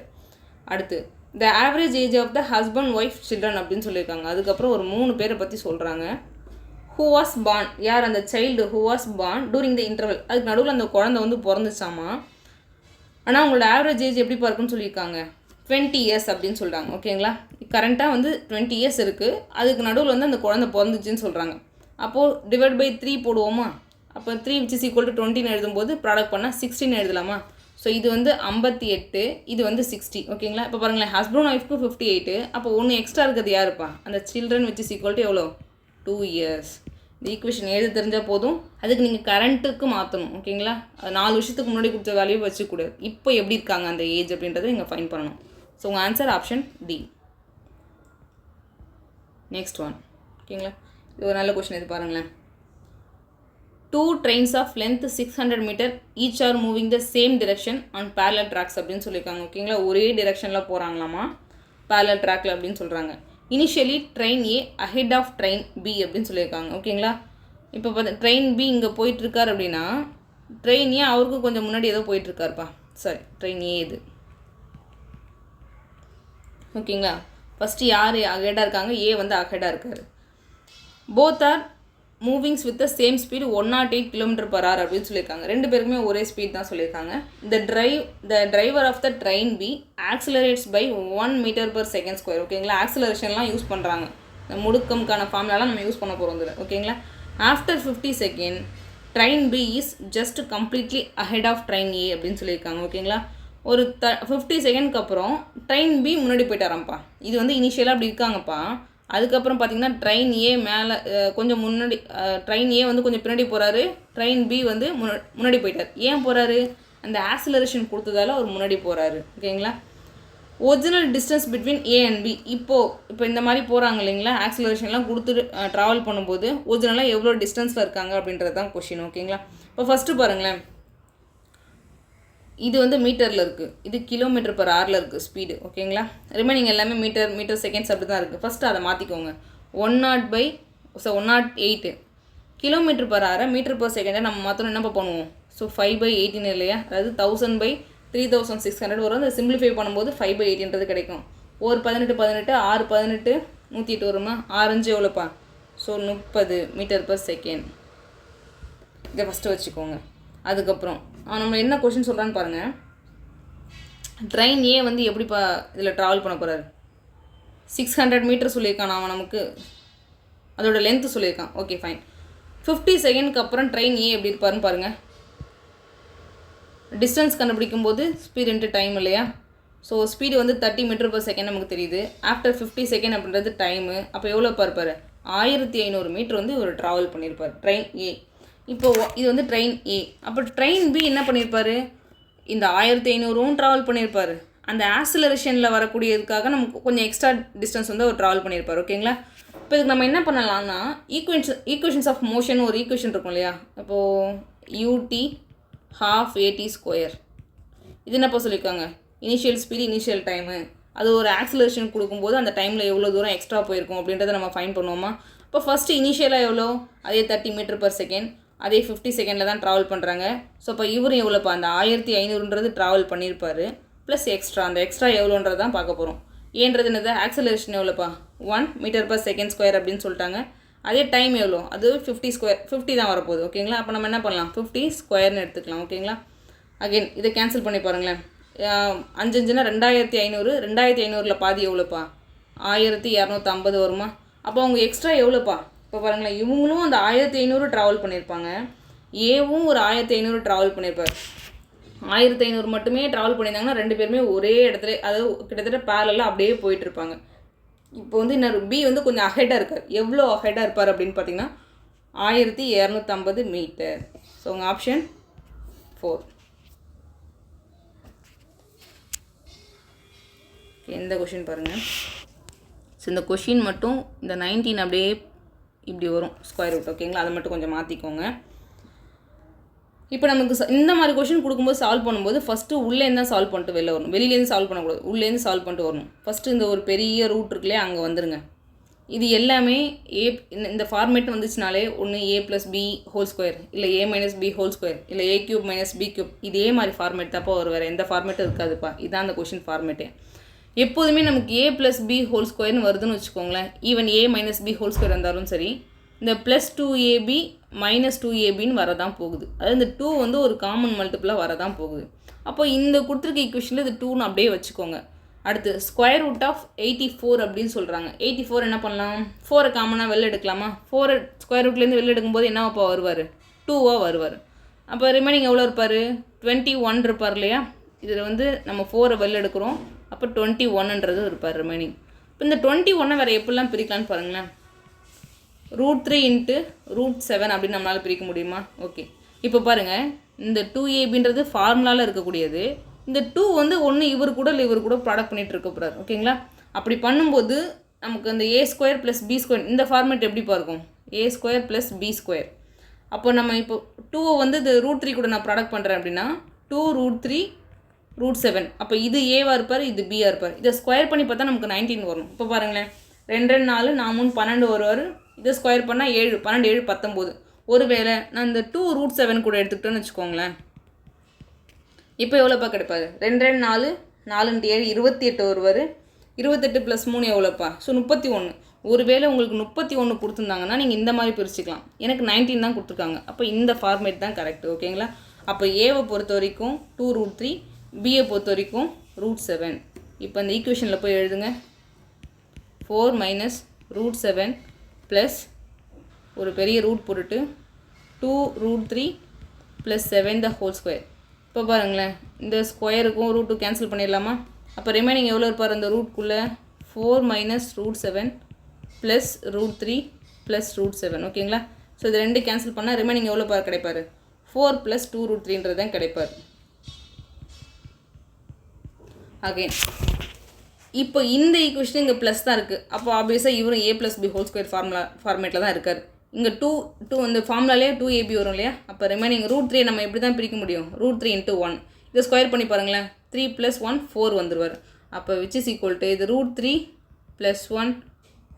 அடுத்து the average age of the husband wife children அப்படின்னு சொல்லியிருக்காங்க. அதுக்கப்புறம் ஒரு 3 பேரை பற்றி சொல்கிறாங்க. ஹூ வாஸ் பார்ன், யார் அந்த child who was born during the interval, அதுக்கு நடுவில் அந்த குழந்தை வந்து பிறந்துச்சாமா. ஆனால் அவங்களோட ஆவரேஜ் ஏஜ் எப்படி பார்க்குன்னு சொல்லியிருக்காங்க, 20 years அப்படின்னு சொல்கிறாங்க. ஓகேங்களா? கரண்ட்டாக வந்து 20 years இருக்குது, அதுக்கு நடுவில் வந்து அந்த குழந்தை பிறந்துச்சுன்னு சொல்கிறாங்க. அப்போது டிவைட் பை 3 போடுவோமா? அப்போ 3 which is equal to 20 எழுதும்போது ப்ராடக்ட் பண்ணால் 16 எழுதலாமா? ஸோ இது வந்து 58, இது வந்து 60. ஓகேங்களா? இப்போ பாருங்களேன், ஹஸ்பண்ட் ஒய்ஃப்க்கு 58. அப்போ ஒன்று எக்ஸ்ட்ரா இருக்கிறது யாருப்பா? அந்த children which is equal to எவ்வளோ? 2 years. இந்த ஈக்குவேஷன் எழுத தெரிஞ்சால் போதும். அதுக்கு நீங்கள் கரண்ட்டுக்கு மாற்றணும். ஓகேங்களா? அது 4 வருஷத்துக்கு முன்னாடி கொடுத்த வேல்யூ வச்சுக்கூடாது. இப்போ எப்படி இருக்காங்க அந்த ஏஜ் அப்படின்றத நீங்கள் ஃபைன் பண்ணணும். ஸோ உங்கள் answer option D. Next one. ஓகேங்களா? இது ஒரு நல்ல கொஷின். இது பாருங்களேன். 2 trains of length 600 meter each are moving the same direction on parallel tracks அப்படின்னு சொல்லியிருக்காங்க. ஓகேங்களா? ஒரே டிரெக்ஷனில் போகிறாங்களாமா parallel trackல அப்படின்னு சொல்கிறாங்க. Initially train A ahead of train B அப்படின்னு சொல்லியிருக்காங்க. ஓகேங்களா? இப்போ பார்த்து ட்ரெயின் பி இங்கே போயிட்டுருக்கார் அப்படின்னா ட்ரெயின் ஏ அவருக்கு கொஞ்சம் முன்னாடி ஏதோ போயிட்டுருக்காருப்பா. சரி, ட்ரெயின் ஏ இது. ஓகேங்களா? ஃபஸ்ட்டு யார் அஹெடாக இருக்காங்க? ஏ வந்து அஹெடாக இருக்கார். Both are movings with the same speed 108 km/h அப்படின்னு சொல்லியிருக்காங்க. ரெண்டு பேருக்குமே ஒரே ஸ்பீட் தான் சொல்லியிருக்காங்க. The driver of the train B accelerates by 1 m/s². ஓகேங்களா? ஆக்சிலரேஷன்லாம் யூஸ் பண்ணுறாங்க. இந்த முடுக்கம்கான ஃபார்முலாலாம் நம்ம யூஸ் பண்ண போகிறோம் இதில். ஓகேங்களா? After 50 second train B is just completely ahead of train A அப்படின்னு சொல்லியிருக்காங்க. ஓகேங்களா? ஒரு 50 செகண்ட்க்கு அப்புறம் ட்ரெயின் பி முன்னாடி போயிட்டாராம்ப்பா. இது வந்து இனிஷியலாக அப்படி இருக்காங்கப்பா. அதுக்கப்புறம் பார்த்திங்கன்னா ட்ரெயின் ஏ மேலே கொஞ்சம் முன்னாடி, ட்ரெயின் ஏ வந்து கொஞ்சம் பின்னாடி போகிறாரு, ட்ரெயின் பி வந்து முன்னாடி போயிட்டார். ஏன் போகிறாரு? அந்த ஆக்சிலரேஷன் கொடுத்ததால அவர் முன்னாடி போகிறாரு. ஓகேங்களா? Original distance between A and B. இப்போ இந்த மாதிரி போகிறாங்க இல்லைங்களா? ஆக்சிலரேஷன்லாம் கொடுத்துட்டு ட்ராவல் பண்ணும்போது ஒரிஜினலாக எவ்வளோ டிஸ்டன்ஸில் இருக்காங்க அப்படின்றது தான் கொஷின். ஓகேங்களா? இப்போ ஃபஸ்ட்டு பாருங்களேன், இது வந்து மீட்டரில் இருக்குது, இது km/h இருக்குது ஸ்பீடு. ஓகேங்களா? ரிமைனிங் எல்லாமே மீட்டர் செகண்ட்ஸ் அப்படி தான் இருக்குது. ஃபஸ்ட்டு அதை மாற்றிக்கோங்க. 108 km/h மீட்டர்/செகண்டை நம்ம மாற்றணும். என்ன பண்ணுவோம்? ஸோ 5/18 இல்லையா? அதாவது 1000/3600 வரும். அதை சிம்பிளிஃபை பண்ணும்போது 5/18 கிடைக்கும். ஒரு 18 6 18 108 வருமா? 6 எவ்வளோப்பா? So 30 m/s. இதை ஃபஸ்ட்டு வச்சுக்கோங்க. அதுக்கப்புறம் நம்ம என்ன கொஷின் சொல்கிறான்னு பாருங்கள். ட்ரெயின் ஏ வந்து எப்படிப்பா இதில் ட்ராவல் பண்ண போகிறாரு? 600 மீட்டர் சொல்லியிருக்கான் அவன், நமக்கு அதோட லென்த்து சொல்லியிருக்கான். Okay, fine. 50 செகண்ட்க்கு அப்புறம் ட்ரெயின் ஏ எப்படி இருப்பாருன்னு பாருங்கள். டிஸ்டன்ஸ் கண்டுபிடிக்கும் போது ஸ்பீட் இன்ட்டு டைம் இல்லையா? ஸோ ஸ்பீடு வந்து 30 m/s நமக்கு தெரியுது. ஆஃப்டர் 50 செகண்ட் அப்படின்றது டைமு. அப்போ எவ்வளோ இருப்பார்? 1500 மீட்டர் வந்து இவர் ட்ராவல் பண்ணியிருப்பார் ட்ரெயின் ஏ. இப்போது இது வந்து ட்ரெயின் ஏ. அப்போ ட்ரெயின் பி என்ன பண்ணியிருப்பார்? இந்த 1500வும் ட்ராவல் பண்ணியிருப்பார். அந்த ஆக்சிலரேஷனில் வரக்கூடியதுக்காக நமக்கு கொஞ்சம் எக்ஸ்ட்ரா டிஸ்டன்ஸ் வந்து அவர் ட்ராவல் பண்ணியிருப்பார். ஓகேங்களா? இப்போ இதுக்கு நம்ம என்ன பண்ணலாம்னா ஈக்குவேஷன்ஸ் ஆஃப் மோஷன் ஒரு ஈக்குவேஷன் இருக்கும் இல்லையா? இப்போது ut ½ at². இது என்னப்போ சொல்லியிருக்காங்க? Initial speed, initial time. அது ஒரு ஆக்சிலரேஷன் கொடுக்கும்போது அந்த டைமில் எவ்வளோ தூரம் எக்ஸ்ட்ரா போயிருக்கும் அப்படின்றத நம்ம ஃபைன் பண்ணுவோமா? இப்போ ஃபஸ்ட்டு இனிஷியலாக எவ்வளோ? அதே 30 m/s. அதே 50 செகண்டில் தான் ட்ராவல் பண்ணுறாங்க. ஸோ இப்போ இவரும் எவ்வளோப்பா? அந்த 1500ன்றது ட்ராவல் பண்ணியிருப்பார் ப்ளஸ் எக்ஸ்ட்ரா. அந்த எக்ஸ்ட்ரா எவ்வளோன்றது தான் பார்க்க போகிறோம். ஏன்றது என்னது? ஆக்சிலரேஷன் எவ்வளோப்பா? 1 m/s² அப்படின்னு சொல்லிட்டாங்க. அதே டைம் எவ்வளோ? அது 50 தான் வரப்போகுது. ஓகேங்களா? அப்போ நம்ம என்ன பண்ணலாம்? 50² எடுத்துக்கலாம். ஓகேங்களா? அகெயின் இதை கேன்சல் பண்ணி பாருங்களேன். 5 2500. 2500ல் பாதி எவ்வளோப்பா? 1250 வருமா? அப்போ அவங்க எக்ஸ்ட்ரா எவ்வளோப்பா? இப்போ பாருங்களேன், இவங்களும் அந்த 1500 ட்ராவல் பண்ணியிருப்பாங்க, ஏவும் ஒரு 1500 ட்ராவல் பண்ணியிருப்பார். 1500 மட்டுமே ட்ராவல் பண்ணியிருந்தாங்கன்னா ரெண்டு பேருமே ஒரே இடத்துல, அதாவது கிட்டத்தட்ட பேரலாக அப்படியே போயிட்டுருப்பாங்க. இப்போ வந்து இன்னொரு பி வந்து கொஞ்சம் அஹெடாக இருக்கார். எவ்வளோ அஹெடாக இருப்பார் அப்படின்னு பார்த்தீங்கன்னா 1250 மீட்டர். ஸோ உங்கள் ஆப்ஷன் 4. எந்த கொஷின் பாருங்கள். ஸோ இந்த கொஷின் மட்டும் இந்த 19 அப்படியே இப்படி வரும் ஸ்கொயர் ரூட். ஓகேங்களா? அதை மட்டும் கொஞ்சம் மாற்றிக்கோங்க. இப்போ நமக்கு இந்த மாதிரி கொஷின் கொடுக்கும்போது சால்வ் பண்ணும்போது ஃபஸ்ட்டு உள்ளேருந்து தான் சால்வ் பண்ணிட்டு வெளில வரணும். வெளியிலேருந்து சால்வ் பண்ணக்கூடாது, உள்ளேருந்து சால்வ் பண்ணிட்டு வரணும். ஃபஸ்ட்டு இந்த ஒரு பெரிய ரூட் இருக்குல்லையே, அங்கே வந்துடுங்க. இது எல்லாமே இந்த ஃபார்மேட் வந்துச்சுனாலே ஒன்று a+b² இல்லை a-b² இல்லை a³ - b³ இதே மாதிரி ஃபார்மேட் தான்ப்பா வரும். வேறு எந்த ஃபார்மேட்டும் இருக்காதுப்பா. இதுதான் அந்த கொஷின் ஃபார்மேட்டே. எப்போதுமே நமக்கு a+b² வருதுன்னு வச்சுக்கோங்களேன். ஈவன் a-b² இருந்தாலும் சரி, இந்த +2ab -2abன்னு வரதான் போகுது. அதாவது இந்த 2 வந்து ஒரு காமன் மல்டிபிளாக வரதான் போகுது. அப்போ இந்த கொடுத்துருக்க ஈக்குவேஷனில் இது 2ன்னு அப்படியே வச்சுக்கோங்க. அடுத்து ஸ்கொயர் ரூட் ஆஃப் 84 அப்படின்னு சொல்கிறாங்க. 84 என்ன பண்ணலாம்? 4 காமனாக வெளில எடுக்கலாமா? 4 ஸ்கொயர் ரூட்லேருந்து வெளில எடுக்கும்போது என்னவாப்பா வருவார்? 2வா வருவார். அப்போ ரிமைனிங் எவ்வளோ இருப்பார்? 21 இருப்பார் இல்லையா? இதில் வந்து நம்ம 4 வெளில எடுக்கிறோம். அப்போ 21ன்றது இருப்பார் ரிமைனிங். இப்போ இந்த 21 வேறு எப்படிலாம் பிரிக்கலான்னு பாருங்களேன். √3 × √7 அப்படின்னு நம்மளால் பிரிக்க முடியுமா? ஓகே, இப்போ பாருங்கள், இந்த 2ab ஃபார்முலாவில் இருக்கக்கூடியது. இந்த 2 வந்து ஒன்று இவர் கூட இல்லை இவர் கூட ப்ராடக்ட் பண்ணிகிட்டு இருக்க போகிறார். ஓகேங்களா? அப்படி பண்ணும்போது நமக்கு அந்த a² + b² இந்த ஃபார்மேட் எப்படி பார்க்கும்? a² + b². அப்போ நம்ம இப்போ 2 வந்து இது √3 கூட நான் ப்ராடக்ட் பண்ணுறேன் அப்படின்னா 2√3 √7. அப்போ இது ஏவாக இருப்பார், இது பியாக இருப்பார். இதை ஸ்கொயர் பண்ணி பார்த்தா நமக்கு 19 வரும். இப்போ பாருங்களேன், 2 2 4 4 3 12 வருவார். இதை ஸ்கொயர் பண்ணால் 7 12 7 19. ஒருவேளை நான் இந்த 2√7 கூட எடுத்துக்கிட்டேன்னு வச்சுக்கோங்களேன். இப்போ எவ்வளோப்பா கிடைப்பாரு? 2 2 4 4 × 7 28 வருவார். 28 + 3 எவ்வளோப்பா? ஸோ 31. ஒருவேளை உங்களுக்கு 31 கொடுத்துருந்தாங்கன்னா நீங்கள் இந்த மாதிரி பிரிச்சுக்கலாம். எனக்கு 19 தான் கொடுத்துருக்காங்க. அப்போ இந்த ஃபார்மேட் தான் கரெக்ட். ஓகேங்களா? அப்போ ஏவை பொறுத்த வரைக்கும் 2√3, பியை பொறுத்த வரைக்கும் √7. இப்போ அந்த ஈக்குவேஷனில் போய் எழுதுங்க. 4 - √7 ப்ளஸ் ஒரு பெரிய ரூட் போட்டுட்டு 2√3 + 7 த ஹோல் ஸ்கொயர். இப்போ பாருங்களேன், இந்த ஸ்கொயருக்கும் ரூட்டு கேன்சல் பண்ணிடலாமா? அப்போ ரிமைனிங் எவ்வளோ இருப்பார் அந்த ரூட்குள்ளே? 4 - √7 ப்ளஸ் √3 ப்ளஸ் √7. ஓகேங்களா? ஸோ இது ரெண்டு கேன்சல் பண்ணால் ரிமைனிங் எவ்வளோ பார் கிடைப்பார்? 4 + 2√3 தான் கிடைப்பார். அகைன் இப்போ இந்த ஈக்குவேஷன் இங்கே ப்ளஸ் தான் இருக்குது. அப்போ ஆப்வியஸாக இவரும் a + b ஹோல் ஸ்கொயர் ஃபார்மேட்டில் தான் இருக்கார். இங்கே 2 இந்த ஃபார்முலாலே 2ab வரும் இல்லையா? அப்போ ரிமைனிங் √3 நம்ம எப்படி தான் பிரிக்க முடியும்? √3 × 1. இதை ஸ்கொயர் பண்ணி பாருங்களேன். 3 + 1 4 வந்துடுவார். அப்போ which is equal to இது √3 + 1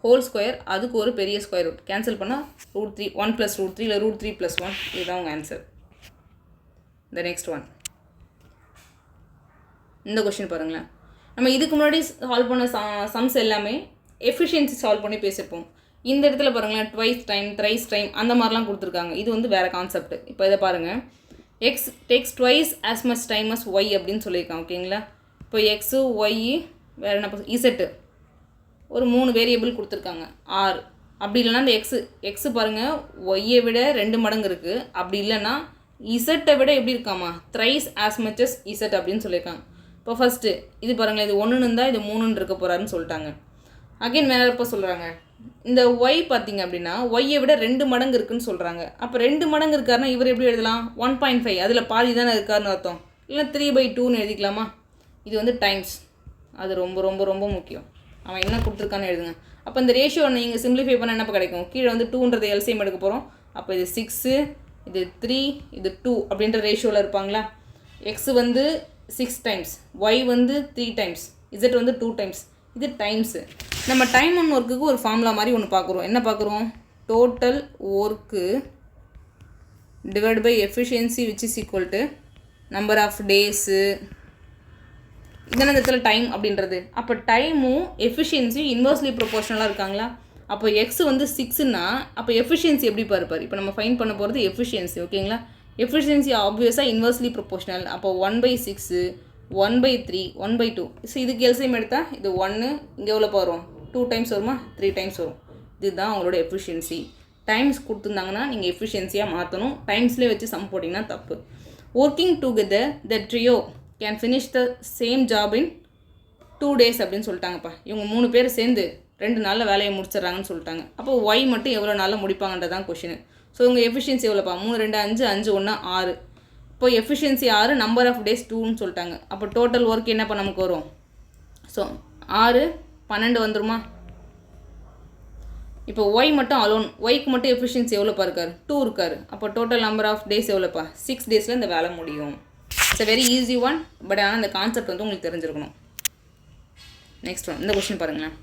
ஹோல் ஸ்கொயர், அதுக்கு ஒரு பெரிய ஸ்கொயர் ரூட் கேன்சல் பண்ணால் √3 1 + √3 இல்லை √3 + 1. இதுதான் உங்கள் ஆன்சர். த நெக்ஸ்ட் ஒன், இந்த கொஷின் பாருங்களேன். நம்ம இதுக்கு முன்னாடி சால்வ் பண்ண சம்ஸ் எல்லாமே எஃபிஷியன்சி சால்வ் பண்ணி பேசியிருப்போம். இந்த இடத்துல பாருங்களேன், ட்வைஸ் டைம் த்ரைஸ் டைம் அந்த மாதிரிலாம் கொடுத்துருக்காங்க. இது வந்து வேறு கான்செப்ட். இப்போ இதை பாருங்கள், X takes twice as much time as Y அப்படின்னு சொல்லியிருக்காங்க. ஓகேங்களா? இப்போ எக்ஸு ஒய் வேறு என்ன இசட்டு ஒரு 3 வேரியபிள் கொடுத்துருக்காங்க. ஆர் அப்படி இல்லைனா இந்த எக்ஸு பாருங்கள் ஒய்யை விட 2 மடங்கு இருக்குது. அப்படி இல்லைன்னா இசட்டை விட எப்படி இருக்காமா? Thrice as much as Z அப்படின்னு சொல்லியிருக்காங்க. இப்போ ஃபஸ்ட்டு இது பாருங்களேன், இது 1ன்னு இருந்தால் இது 3ன்னு இருக்க போகிறாருன்னு சொல்லிட்டாங்க. அகைன் வேறு எப்போ சொல்கிறாங்க, இந்த ஒய் பார்த்திங்க அப்படின்னா ஒய்யை விட 2 மடங்கு இருக்குதுன்னு சொல்கிறாங்க. அப்போ 2 மடங்கு இருக்காருன்னா இவர் எப்படி எழுதலாம்? 1.5 அதில் பாதி தானே இருக்காருன்னு அர்த்தம். இல்லை 3/2ன்னு எழுதிக்கலாமா? இது வந்து டைம்ஸ். அது ரொம்ப ரொம்ப ரொம்ப முக்கியம். அவன் என்ன கொடுத்துருக்கான்னு எழுதுங்க. அப்போ இந்த ரேஷியோ நீங்கள் சிம்பிளிஃபை பண்ண என்னப்போ கிடைக்கும்? கீழே வந்து 2ன்றது எல்சிஎம் எடுக்க போகிறோம். அப்போ இது 6, இது 3, இது 2 அப்படின்ற ரேஷியோவில் இருப்பாங்களா? எக்ஸ் வந்து 6 டைம்ஸ், ஒய் வந்து 3 டைம்ஸ், இசட் வந்து 2 டைம்ஸ். இது டைம்ஸு. நம்ம டைம் ஒன் ஒர்க்குக்கு ஒரு ஃபார்முலா மாதிரி ஒன்று பார்க்குறோம். என்ன பார்க்குறோம்? Total work divide by efficiency which is equal to number of days. இதனால் இந்த இடத்துல டைம் அப்படின்றது. அப்போ டைமும் எஃபிஷியன்சியும் இன்வெர்ஸ்லி ப்ரொபோர்ஷனலாக இருக்காங்களா? அப்போ எக்ஸ் வந்து 6ன்னா அப்போ எஃபிஷியன்சி எப்படி பார்ப்பார்? இப்போ நம்ம ஃபைன் பண்ண போகிறது எஃபிஷியன்சி. ஓகேங்களா? எஃபிஷியன்சி ஆப்வியஸாக இன்வெர்ஸ்லி ப்ரொபோர்ஷனல். அப்போ 1/6 1/3 1/2. ஸோ இதுக்கு எல்சிஎம் எடுத்தால் இது 1 இங்கே எவ்வளோ வரும்? 2 டைம்ஸ் வருமா? 3 டைம்ஸ் வரும். இதுதான் அவங்களோட எஃபிஷியன்சி. டைம்ஸ் கொடுத்துருந்தாங்கன்னா நீங்கள் எஃபிஷியன்சியாக மாற்றணும். டைம்ஸ்லேயே வச்சு சம் போட்டிங்கன்னா தப்பு. Working together the trio can finish the same job in 2 days அப்படின்னு சொல்லிட்டாங்கப்பா. இவங்க 3 பேர் சேர்ந்து 2 நாளில் வேலையை முடிச்சிட்றாங்கன்னு சொல்லிட்டாங்க. அப்போ ஒய் மட்டும் எவ்வளோ நாளில் முடிப்பாங்கன்றதான் கொஷின். ஸோ உங்கள் எஃபிஷியன்சி எவ்வளோப்பா? 3 2 5 5 1 6. இப்போ எஃபிஷியன்சி 6, நம்பர் ஆஃப் டேஸ் 2ன்னு சொல்லிட்டாங்க. அப்போ டோட்டல் ஒர்க் என்னப்போ நமக்கு வரும்? ஸோ 6 12 வந்துருமா? இப்போ ஒய் மட்டும் அலோன், ஒய்க்கு மட்டும் எஃபிஷியன்சி எவ்வளோப்பா இருக்கார்? 2 இருக்கார். அப்போ டோட்டல் நம்பர் ஆஃப் டேஸ் எவ்வளோப்பா? 6 டேஸில் இந்த வேலை முடியும். It's a very easy one. But ஆனால் இந்த கான்செப்ட் வந்து உங்களுக்கு தெரிஞ்சிருக்கணும். நெக்ஸ்ட் ஒன், இந்த கொஸ்டின் பாருங்களேன்.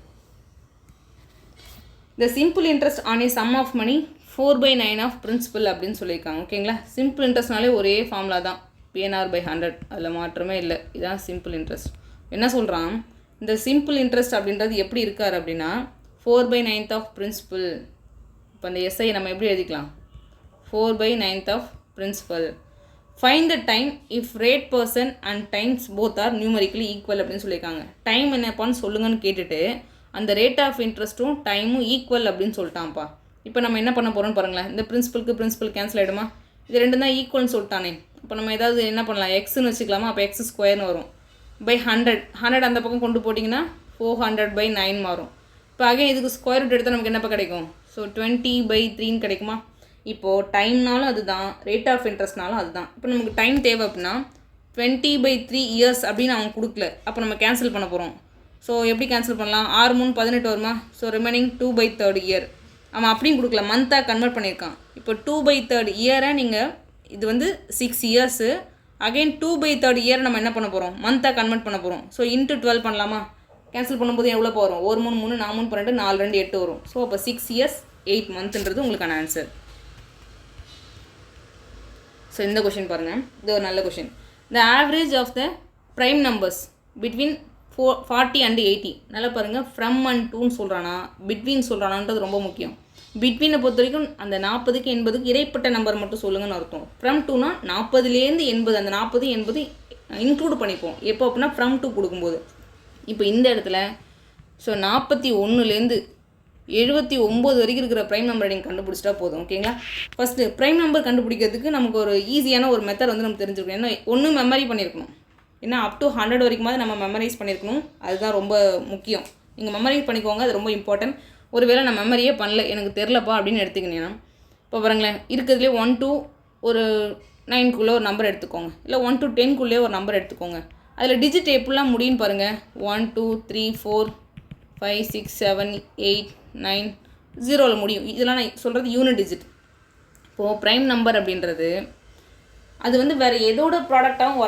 The simple interest on a sum of money 4/9 of principal அப்படின்னு சொல்லியிருக்காங்க. ஓகேங்களா? சிம்பிள் இன்ட்ரெஸ்ட்னாலே ஒரே ஃபார்முலா தான், PNR/100. அதில் மாற்றமே இல்லை. இதுதான் சிம்பிள் இன்ட்ரெஸ்ட். என்ன சொல்கிறான்? இந்த சிம்பிள் இன்ட்ரெஸ்ட் அப்படின்றது எப்படி இருக்கார் அப்படின்னா 4/9 ஆஃப் பிரின்சிபல். இப்போ அந்த எஸ்ஐ நம்ம எப்படி எழுதிக்கலாம்? 4/9 of principal. Find the time if rate percent and times both are numerically equal அப்படின்னு சொல்லியிருக்காங்க. டைம் என்னப்பான்னு சொல்லுங்கன்னு கேட்டுட்டு அந்த ரேட் ஆஃப் இன்ட்ரெஸ்ட்டும் டைமும் ஈக்குவல் அப்படின்னு சொல்லிட்டான்ப்பா. இப்போ நம்ம என்ன பண்ண போகிறோம்னு பாருங்களேன். இந்த பிரின்சிபலுக்கு பிரின்சிபல் கேன்சல் ஆகிடுமா? இது ரெண்டும் தான் ஈக்குவல்னு சொல்லிட்டானே. இப்போ நம்ம ஏதாவது என்ன பண்ணலாம், எக்ஸ்ன்னு வச்சுக்கலாமா, அப்போ எக்ஸ் ஸ்கொயர்னு வரும். பை 100 அந்த பக்கம் கொண்டு போட்டிங்கன்னா 400/9 மாறும். இப்போ அகைன் இதுக்கு ஸ்கொயர் ரூட் எடுத்தால் நமக்கு என்னப்போ கிடைக்கும், ஸோ 20/3 கிடைக்குமா. இப்போது டைம்னாலும் அதுதான், ரேட் ஆஃப் இன்ட்ரெஸ்ட்னாலும் அதுதான். இப்போ நமக்கு டைம் தேவை அப்படின்னா 20/3 இயர்ஸ் அப்படின்னு அவங்க கொடுக்கல, அப்போ நம்ம கேன்சல் பண்ண போகிறோம். ஸோ எப்படி கேன்சல் பண்ணலாம், 6 3 18 வருமா, ஸோ ரிமைனிங் 2/3 இயர். அவன் அப்படியும் கொடுக்கல, மந்த்தாக கன்வெர்ட் பண்ணியிருக்கான். இப்போ 2/3 இயரை நீங்கள், இது வந்து 6 இயர்ஸு, அகைன் 2/3 இயர் நம்ம என்ன பண்ண போகிறோம், மந்த்தாக கன்வெர்ட் பண்ண போகிறோம். ஸோ இன்ட்டு 12 பண்ணலாமா, கேன்சல் பண்ணும்போது எவ்வளோ வரும், 1 3 3 4 3 12 4 2 8 வரும். ஸோ அப்போ 6 இயர்ஸ் 8 மந்த்ன்றது உங்களுக்கான ஆன்சர். ஸோ இந்த கொஷின் பாருங்கள், இது ஒரு நல்ல question. The average of the prime numbers between 40 and 80. நல்லா பாருங்கள், ஃப்ரம் அண்ட் டூன்னு சொல்கிறானா பிட்வீன் சொல்கிறானான்றது ரொம்ப முக்கியம். பிட்வீனை பொறுத்த வரைக்கும் அந்த 40க்கு 80க்கு இடைப்பட்ட நம்பர் மட்டும் சொல்லுங்கன்னு அர்த்தம். ஃப்ரம் டூனா 40லேருந்து 80, அந்த 40 80 இன்க்ளூட் பண்ணிப்போம். எப்போ அப்படின்னா ஃப்ரம் டூ கொடுக்கும்போது. இப்போ இந்த இடத்துல ஸோ 41லேருந்து 79 வரைக்கும் இருக்கிற ப்ரைம் நம்பரை நீங்கள் கண்டுபிடிச்சிட்டா போதும். ஓகேங்களா. ஃபஸ்ட்டு ப்ரைம் நம்பர் கண்டுபிடிக்கிறதுக்கு நமக்கு ஒரு ஈஸியான ஒரு மெத்தட் வந்து நம்ம தெரிஞ்சுக்கணும். ஏன்னா ஒன்று மெமரி பண்ணியிருக்கணும், ஏன்னா அப் டு 100 வரைக்குமாவது நம்ம மெமரைஸ் பண்ணியிருக்கணும். அதுதான் ரொம்ப முக்கியம். நீங்கள் மெமரைஸ் பண்ணிக்கோங்க, அது ரொம்ப இம்பார்ட்டன்ட். ஒருவேளை நான் மெமரியே பண்ணல, எனக்கு தெரிலப்பா அப்படின்னு எடுத்துக்கினீங்கன்னா, இப்போ பாருங்களேன், இருக்கிறதுலே 1 to ஒரு 9க்குள்ளே ஒரு நம்பர் எடுத்துக்கோங்க, இல்லை 1 to 10க்குள்ளே ஒரு நம்பர் எடுத்துக்கோங்க. அதில் டிஜிட் எப்படிலாம் முடியும்னு பாருங்கள். 1 2 3 4 5 6 7 8 9 0ல் முடியும். இதெல்லாம் நான் சொல்கிறது யூனிட் டிஜிட். இப்போது ப்ரைம் நம்பர் அப்படின்றது அது வந்து வேறு எதோட ப்ராடக்டாகவும்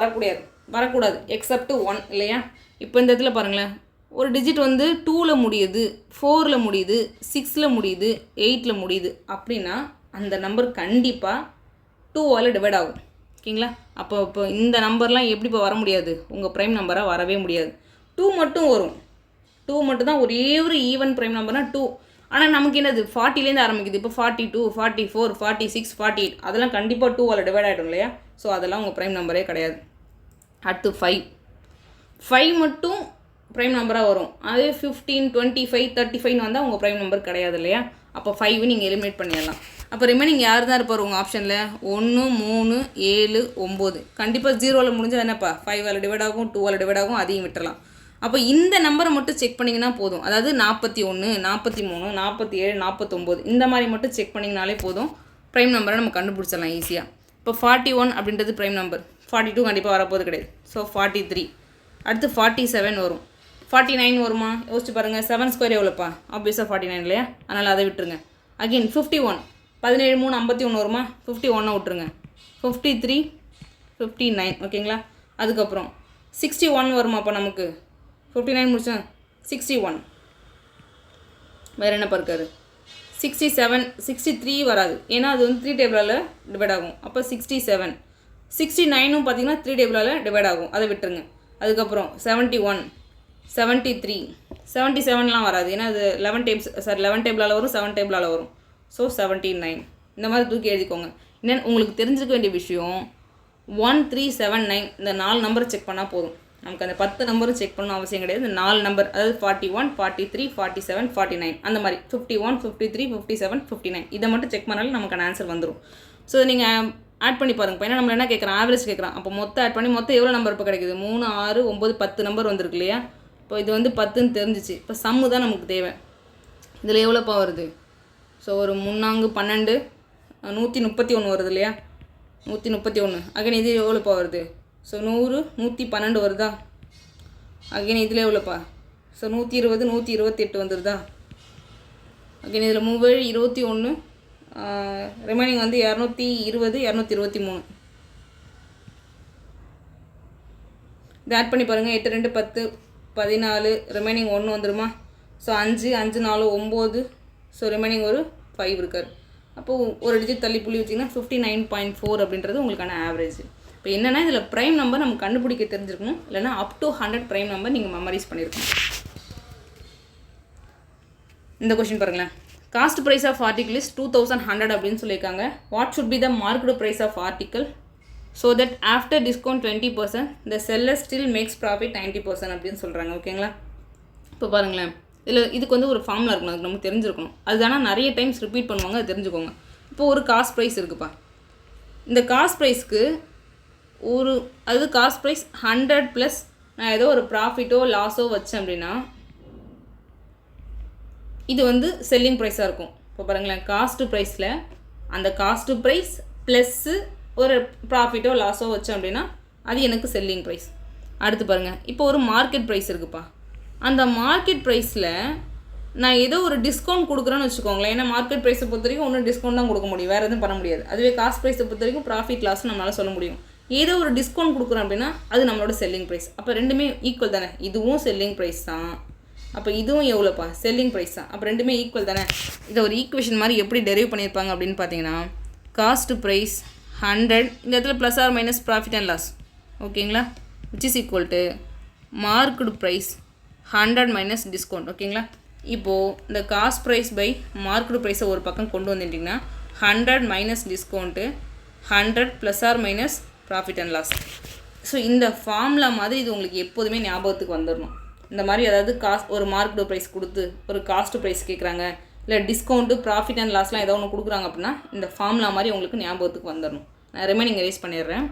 வரக்கூடாது எக்ஸப்ட் 1 இல்லையா. இப்போ இந்த இடத்துல பாருங்களேன், ஒரு டிஜிட் வந்து 2ல் முடியுது, 4ல் முடியுது, 6ல் முடியுது, 8ல் முடியுது அப்படின்னா அந்த நம்பர் கண்டிப்பாக 2ஆல் டிவைட் ஆகும். ஓகேங்களா. இப்போ இந்த நம்பர்லாம் எப்படி இப்போ வர முடியாது, உங்கள் ப்ரைம் நம்பராக வரவே முடியாது. 2 மட்டும் வரும், 2 மட்டும் தான் ஒரே ஒரு ஈவன் ப்ரைம் நம்பர்னால் 2. ஆனால் நமக்கு என்னது 40லேருந்து ஆரம்பிக்குது. இப்போ 42 44 46 48 அதெல்லாம் கண்டிப்பாக 2ஆல் டிவைட் ஆகிடும் இல்லையா. ஸோ அதெல்லாம் உங்கள் ப்ரைம் நம்பரே கிடையாது. அடுத்து 5 மட்டும் ப்ரைம் நம்பராக வரும். அதே 15 25 35 வந்தால் உங்கள் ப்ரைம் நம்பர் கிடையாது இல்லையா. அப்போ 5 நீங்கள் எலிமினேட் பண்ணிடலாம். அப்போ ரிமைனிங் யார் தான் இருப்பார் உங்கள் ஆப்ஷனில், 1 3 7 9. கண்டிப்பாக 0ல் முடிஞ்சால் என்னப்பா 5ஆல் டிவைட் ஆகும், 2ஆல் டிவைட் ஆகும், அதையும் விட்டுறலாம். அப்போ இந்த நம்பரை மட்டும் செக் பண்ணிங்கன்னா போதும். அதாவது 41 43 47 49 இந்த மாதிரி மட்டும் செக் பண்ணிங்கனாலே போதும். ப்ரைம் நம்பரை நம்ம கண்டுபிடிச்சிடலாம் ஈஸியாக. இப்போ 41 அப்படின்றது ப்ரைம் நம்பர், 42 கண்டிப்பாக வரப்போது கிடையாது. ஸோ 43. அடுத்து 47 வரும், 49 வருமா யோசிச்சு பாருங்கள். 7 ஸ்கொயர் எவ்வளோப்பா, ஆப்வியஸாக 49 இல்லையா, அதனால் அதை விட்டுருங்க. அகெயின் 51 17 3 51 வருமா, 51 விட்டுருங்க. 53 59 ஓகேங்களா. அதுக்கப்புறம் 61 வருமா. அப்போ நமக்கு 59 முடிச்சா 61. வேறு என்னப்பா இருக்காரு, 67 63 வராது, ஏன்னா அது வந்து 3 டேபிளால் டிவைட் ஆகும். அப்போ 67 69ம் பார்த்தீங்கன்னா 3 டேபிளால் டிவைட் ஆகும், அதை விட்டுருங்க. அதுக்கப்புறம் 71 73 77லாம் வராது, ஏன்னா அது 11 டேபிளால் வரும், 7 டேபிளால் வரும். ஸோ 79 இந்த மாதிரி தூக்கி எழுதிக்கோங்க. என்னென்னு உங்களுக்கு தெரிஞ்சிருக்க வேண்டிய விஷயம், 1 3 7 9 இந்த 4 நம்பரை செக் பண்ணால் போதும். நமக்கு அந்த 10 நம்பரும் செக் பண்ணணும் அவசியம் கிடையாது. இந்த 4 நம்பர், அதாவது 41 43 47 49 அந்த மாதிரி 51 53 57 59 இதை மட்டும் செக் பண்ணாலும் நமக்கான ஆன்சர் வந்துடும். ஸோ நீங்கள் ஆட் பண்ணி பாருங்கள். ஏன்னா நம்ம என்ன கேட்குறோம், ஆவரேஜ் கேட்குறான். அப்போ மொத்தம் ஆட் பண்ணி மொத்தம் எவ்வளோ நம்பர் இப்போ கிடைக்குது, 3 6 9 10 நம்பர் வந்திருக்கு இல்லையா. இப்போ இது வந்து 10ன்னு தெரிஞ்சிச்சு. இப்போ சம்மு தான் நமக்கு தேவை. இதில் எவ்வளோப்பா வருது, ஸோ ஒரு 3 12 131 வருது இல்லையா, 131. அகைன் இது எவ்வளோப்பா வருது, ஸோ 100 112 வருதா. அகைன் இதில் எவ்வளோப்பா, ஸோ 120 128 வந்துடுதா. அகைன் இதில் 3 21 ரிமைனிங் வந்து 220 223. இது ஆட் பண்ணி பாருங்கள். 8 2 10 14 ரிமைனிங் 1 வந்துடுமா. ஸோ 5 5 4 9. ஸோ ரிமைனிங் ஒரு 5 இருக்கார். அப்போது ஒரு டிஜிட் தள்ளி புள்ளி வச்சிங்கன்னா 59.4 அப்படின்றது உங்களுக்கான ஆவரேஜ். இப்போ என்னென்னா இதில் ப்ரைம் நம்பர் நம்ம கண்டுபிடிக்க தெரிஞ்சிருக்கணும், இல்லைனா அப் டு 100 ப்ரைம் நம்பர் நீங்கள் மெமரைஸ் பண்ணியிருக்கணும். இந்த கொஷின் பாருங்களேன். Cost price of article is 2100 அப்படின்னு சொல்லியிருக்காங்க. What should be the marked price of article so that after discount 20% the seller still makes profit 90% அப்படின்னு சொல்கிறாங்க. ஓகேங்களா. இப்போ பாருங்களேன், இதுக்கு வந்து ஒரு ஃபார்முலா இருக்கணும், அதுக்கு நமக்கு தெரிஞ்சிருக்கணும். அதுதானா நிறைய டைம்ஸ் ரிப்பீட் பண்ணுவாங்க, அது தெரிஞ்சுக்கோங்க. இப்போ ஒரு காஸ்ட் ப்ரைஸ் இருக்குப்பா. இந்த காஸ்ட் ப்ரைஸ்க்கு அதாவது காஸ்ட் ப்ரைஸ் 100 ப்ளஸ் நான் ஏதோ ஒரு ப்ராஃபிட்டோ லாஸோ வச்சேன் அப்படின்னா இது வந்து செல்லிங் ப்ரைஸாக இருக்கும். இப்போ பாருங்களேன், காஸ்ட்டு ப்ரைஸில் அந்த காஸ்ட்டு ப்ரைஸ் ப்ளஸ்ஸு ஒரு ப்ராஃபிட்டோ லாஸோ வச்சேன் அப்படின்னா அது எனக்கு செல்லிங் ப்ரைஸ். அடுத்து பாருங்கள், இப்போ ஒரு மார்க்கெட் ப்ரைஸ் இருக்குப்பா. அந்த மார்க்கெட் ப்ரைஸில் நான் ஏதோ ஒரு டிஸ்கவுண்ட் கொடுக்குறேன்னு வச்சுக்கோங்களேன். ஏன்னா மார்க்கெட் ப்ரைஸை பொறுத்த வரைக்கும் ஒன்றும் டிஸ்கவுண்ட் தான் கொடுக்க முடியும், வேறு எதுவும் பண்ண முடியாது. அதுவே காஸ்ட் ப்ரைஸை பொறுத்த வரைக்கும் ப்ராஃபிட் லாஸ் நம்மளால் சொல்ல முடியும். ஏதோ ஒரு டிஸ்கவுண்ட் கொடுக்குறோம் அப்படின்னா அது நம்மளோட செல்லிங் ப்ரைஸ். அப்போ ரெண்டுமே ஈக்குவல் தானே, இதுவும் செல்லிங் ப்ரைஸ் தான், அப்போ இதுவும் எவ்வளோப்பா செல்லிங் ப்ரைஸ் தான். அப்போ ரெண்டுமே ஈக்குவல் தானே. இதை ஒரு ஈக்குவேஷன் மாதிரி எப்படி டெரைவ் பண்ணியிருப்பாங்க அப்படின்னு பார்த்தீங்கன்னா, காஸ்ட் ப்ரைஸ் 100, இந்த இடத்துல plus or minus profit and loss, ஓகேங்களா, which is equal to marked price 100 minus discount, ஓகேங்களா. இப்போது இந்த காஸ்ட் ப்ரைஸ் பை மார்க்டு ப்ரைஸை ஒரு பக்கம் கொண்டு வந்துட்டிங்கன்னா 100 minus discount 100 plus or minus profit and loss. So இந்த ஃபார்முலா மாதிரி இது உங்களுக்கு எப்போதுமே ஞாபகத்துக்கு வந்துடணும். இந்த மாதிரி அதாவது ஒரு மார்க்டு ப்ரைஸ் கொடுத்து ஒரு காஸ்ட் ப்ரைஸ் கேட்குறாங்க, இல்லை டிஸ்கவுண்ட்டு ப்ராஃபிட் அண்ட் லாஸ்லாம் ஏதோ ஒன்று கொடுக்குறாங்க அப்படின்னா இந்த ஃபார்முலா மாதிரி உங்களுக்கு ஞாபகத்துக்கு வந்துடணும். நான் ரிமைனிங் எரேஸ் பண்ணிடுறேன்.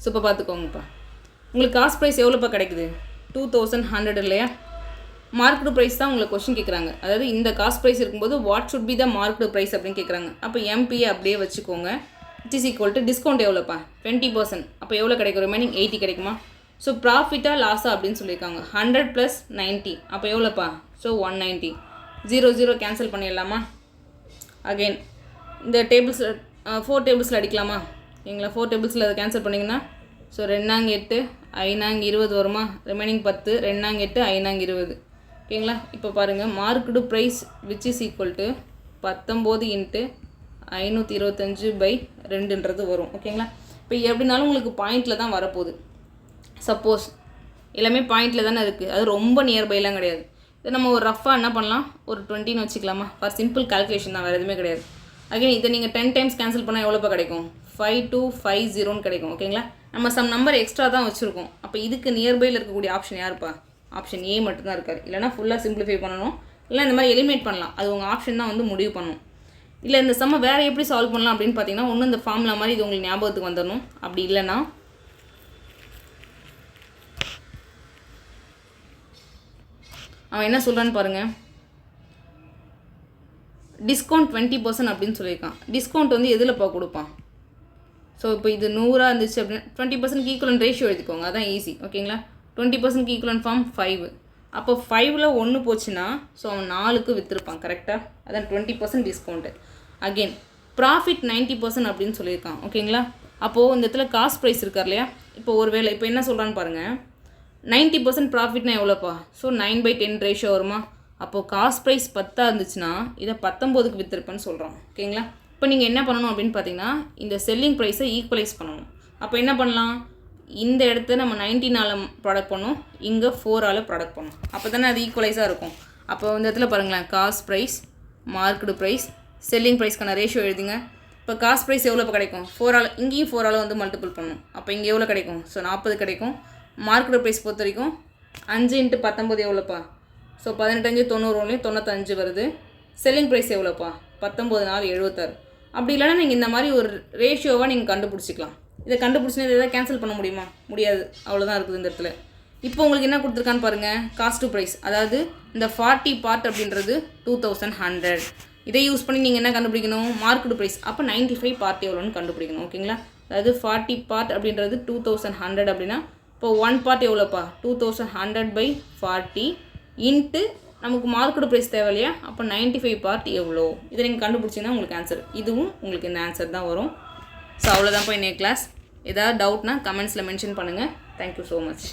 ஸோ இப்போ பார்த்துக்கோங்கப்பா, உங்களுக்கு காஸ்ட் ப்ரைஸ் எவ்வளோப்பா கிடைக்குது, 2100 இல்லையா. மார்க்டு ப்ரைஸ் தான் உங்களுக்கு கொஸ்டின் கேட்குறாங்க. அதாவது இந்த காஸ்ட் ப்ரைஸ் இருக்கும்போது what should be the marked price அப்படின்னு கேட்குறாங்க. அப்போ எம்பிஏ அப்படியே வச்சுக்கோங்க. It is equal to discount எவ்வளோப்பா 20%. அப்போ எவ்வளோ கிடைக்கும், ரிமைனிங் 80 கிடைக்குமா. ஸோ ப்ராஃபிட்டாக லாஸா அப்படின்னு சொல்லியிருக்காங்க. 100 ப்ளஸ் 90 அப்போ எவ்வளோப்பா, ஸோ 190. 0 கேன்சல் பண்ணிடலாமா. அகெயின் இந்த டேபிள்ஸில் 4 டேபிள்ஸில் அடிக்கலாமா, ஓகேங்களா. 4 டேபிள்ஸில் அதை கேன்சல் பண்ணிங்கன்னா ஸோ 2 8 5 20 வருமா. ரிமைனிங் 10 2 8 5 20, ஓகேங்களா. இப்போ பாருங்கள், marked price which is equal to 19 × 525/2 வரும், ஓகேங்களா. இப்போ எப்படினாலும் உங்களுக்கு பாயிண்டில் தான் வரப்போகுது. சப்போஸ் எல்லாமே பாயிண்டில் தானே இருக்குது, அது ரொம்ப நியர்பைலாம் கிடையாது. இதை நம்ம ஒரு ரஃபாக என்ன பண்ணலாம், ஒரு 20ன்னு வச்சுக்கலாமா. ஃபார் சிம்பிள் கால்குலேஷன் தான், வேறு எதுவுமே கிடையாது. அகைன் இதை நீங்கள் 10 டைம்ஸ் கேன்சல் பண்ணால் எவ்வளோப்பா கிடைக்கும், 5250 கிடைக்கும், ஓகேங்களா. நம்ம சம் நம்பர் எக்ஸ்ட்ரா தான் வச்சுருக்கோம். அப்போ இதுக்கு நியர்பையில் இருக்கக்கூடிய ஆப்ஷன் யாருப்பா, ஆப்ஷன் ஏ மட்டும்தான் இருக்கார். இல்லைனா ஃபுல்லாக சிம்பிளிஃபை பண்ணணும், இல்லை இந்த மாதிரி எலிமினேட் பண்ணலாம். அது உங்கள் ஆப்ஷன் தான் வந்து முடிவு பண்ணணும். இல்லை இந்த சம்மை வேறு எப்படி சால்வ் பண்ணலாம் அப்படின்னு பார்த்தீங்கன்னா, ஒன்று இந்த ஃபார்முலா மாதிரி இது உங்களுக்கு ஞாபகத்துக்கு வந்துடணும். அப்படி இல்லைன்னா அவன் என்ன சொல்கிறான்னு பாருங்கள், டிஸ்கவுண்ட் 20% அப்படின்னு சொல்லியிருக்கான். டிஸ்கவுண்ட் வந்து எதில்ப்பா கொடுப்பான். ஸோ இப்போ இது 100 இருந்துச்சு அப்படின்னா 20% ஈக்குவலன்ட் ரேஷியோ எழுதிக்கோங்க, அதான் ஈஸி, ஓகேங்களா. 20% ஈக்குவலன்ட் ஃபார்ம் 5. அப்போ 5ல் 1 போச்சுன்னா ஸோ அவன் 4க்கு விற்றுருப்பான், கரெக்டாக. அதான் 20% டிஸ்கவுண்ட்டு. அகெயின் ப்ராஃபிட் 90% அப்படின்னு சொல்லியிருக்கான், ஓகேங்களா. அப்போது இந்த இடத்துல காஸ்ட் ப்ரைஸ் இருக்கார் இல்லையா. இப்போ ஒரு வேளை இப்போ என்ன சொல்கிறான்னு பாருங்கள், 90% ப்ராஃபிட்னா எவ்வளோப்பா, ஸோ 9/10 ரேஷியோ வருமா. அப்போது காஸ்ட் ப்ரைஸ் 10 இருந்துச்சுன்னா இதை 19க்கு விற்றுருப்பேன்னு சொல்கிறோம், ஓகேங்களா. இப்போ நீங்கள் என்ன பண்ணணும் அப்படின்னு பார்த்தீங்கன்னா, இந்த செல்லிங் ப்ரைஸை ஈக்குவலைஸ் பண்ணணும். அப்போ என்ன பண்ணலாம், இந்த இடத்த நம்ம 19ஆல் ப்ராடக்ட் பண்ணோம், இங்கே 4ஆல் ப்ராடக்ட் பண்ணோம். அப்போ தானே அது ஈக்குவலைஸாக இருக்கும். அப்போ இந்த இடத்துல பாருங்களேன், cost price marked price selling ப்ரைஸ்க்கான ரேஷியோ எழுதுங்க. இப்போ காஸ்ட் ப்ரைஸ் எவ்வளோ கிடைக்கும், 4ஆல், இங்கேயும் 4ஆல் வந்து மல்டிபிள் பண்ணணும். அப்போ இங்கே எவ்வளோ கிடைக்கும், ஸோ 40 கிடைக்கும். மார்க்டு ப்ரைஸ் பொறுத்த வரைக்கும் 5 × 19 எவ்வளோப்பா, ஸோ 18 90 95 வருது. செல்லிங் ப்ரைஸ் எவ்வளோப்பா, 19 4 76. அப்படி இல்லைனா நீங்கள் இந்த மாதிரி ஒரு ரேஷியோவாக நீங்கள் கண்டுபிடிச்சிக்கலாம். இதை கண்டுபிடிச்சினா இதை எதாவது கேன்சல் பண்ண முடியுமா, முடியாது. அவ்வளோதான் இருக்குது இந்த இடத்துல. இப்போ உங்களுக்கு என்ன கொடுத்துருக்கான்னு பாருங்கள், காஸ்ட் ப்ரைஸ், அதாவது இந்த 40 பார்ட் அப்படின்றது 2100. இதை யூஸ் பண்ணி நீங்கள் என்ன கண்டுபிடிக்கணும், மார்க்டு ப்ரைஸ். அப்போ 95 பார்ட் எவ்வளோன்னு கண்டுபிடிக்கணும், ஓகேங்களா. அதாவது 40 பார்ட் அப்படின்றது 2100 அப்படின்னா இப்போ 1 பார்ட் எவ்வளோப்பா, 2100/40 இன்ட்டு நமக்கு மார்க்கெட் ப்ரைஸ் தேவை இல்லையா. அப்போ 95 பார்ட் எவ்வளோ, இதை நீங்கள் கண்டுபிடிச்சிங்கன்னா உங்களுக்கு ஆன்சர். இதுவும் உங்களுக்கு இந்த ஆன்சர் தான் வரும். ஸோ அவ்வளோதான்ப்பா இன்னைக்கு கிளாஸ். ஏதாவது டவுட்னா கமெண்ட்ஸில் மென்ஷன் பண்ணுங்கள். Thank you so much.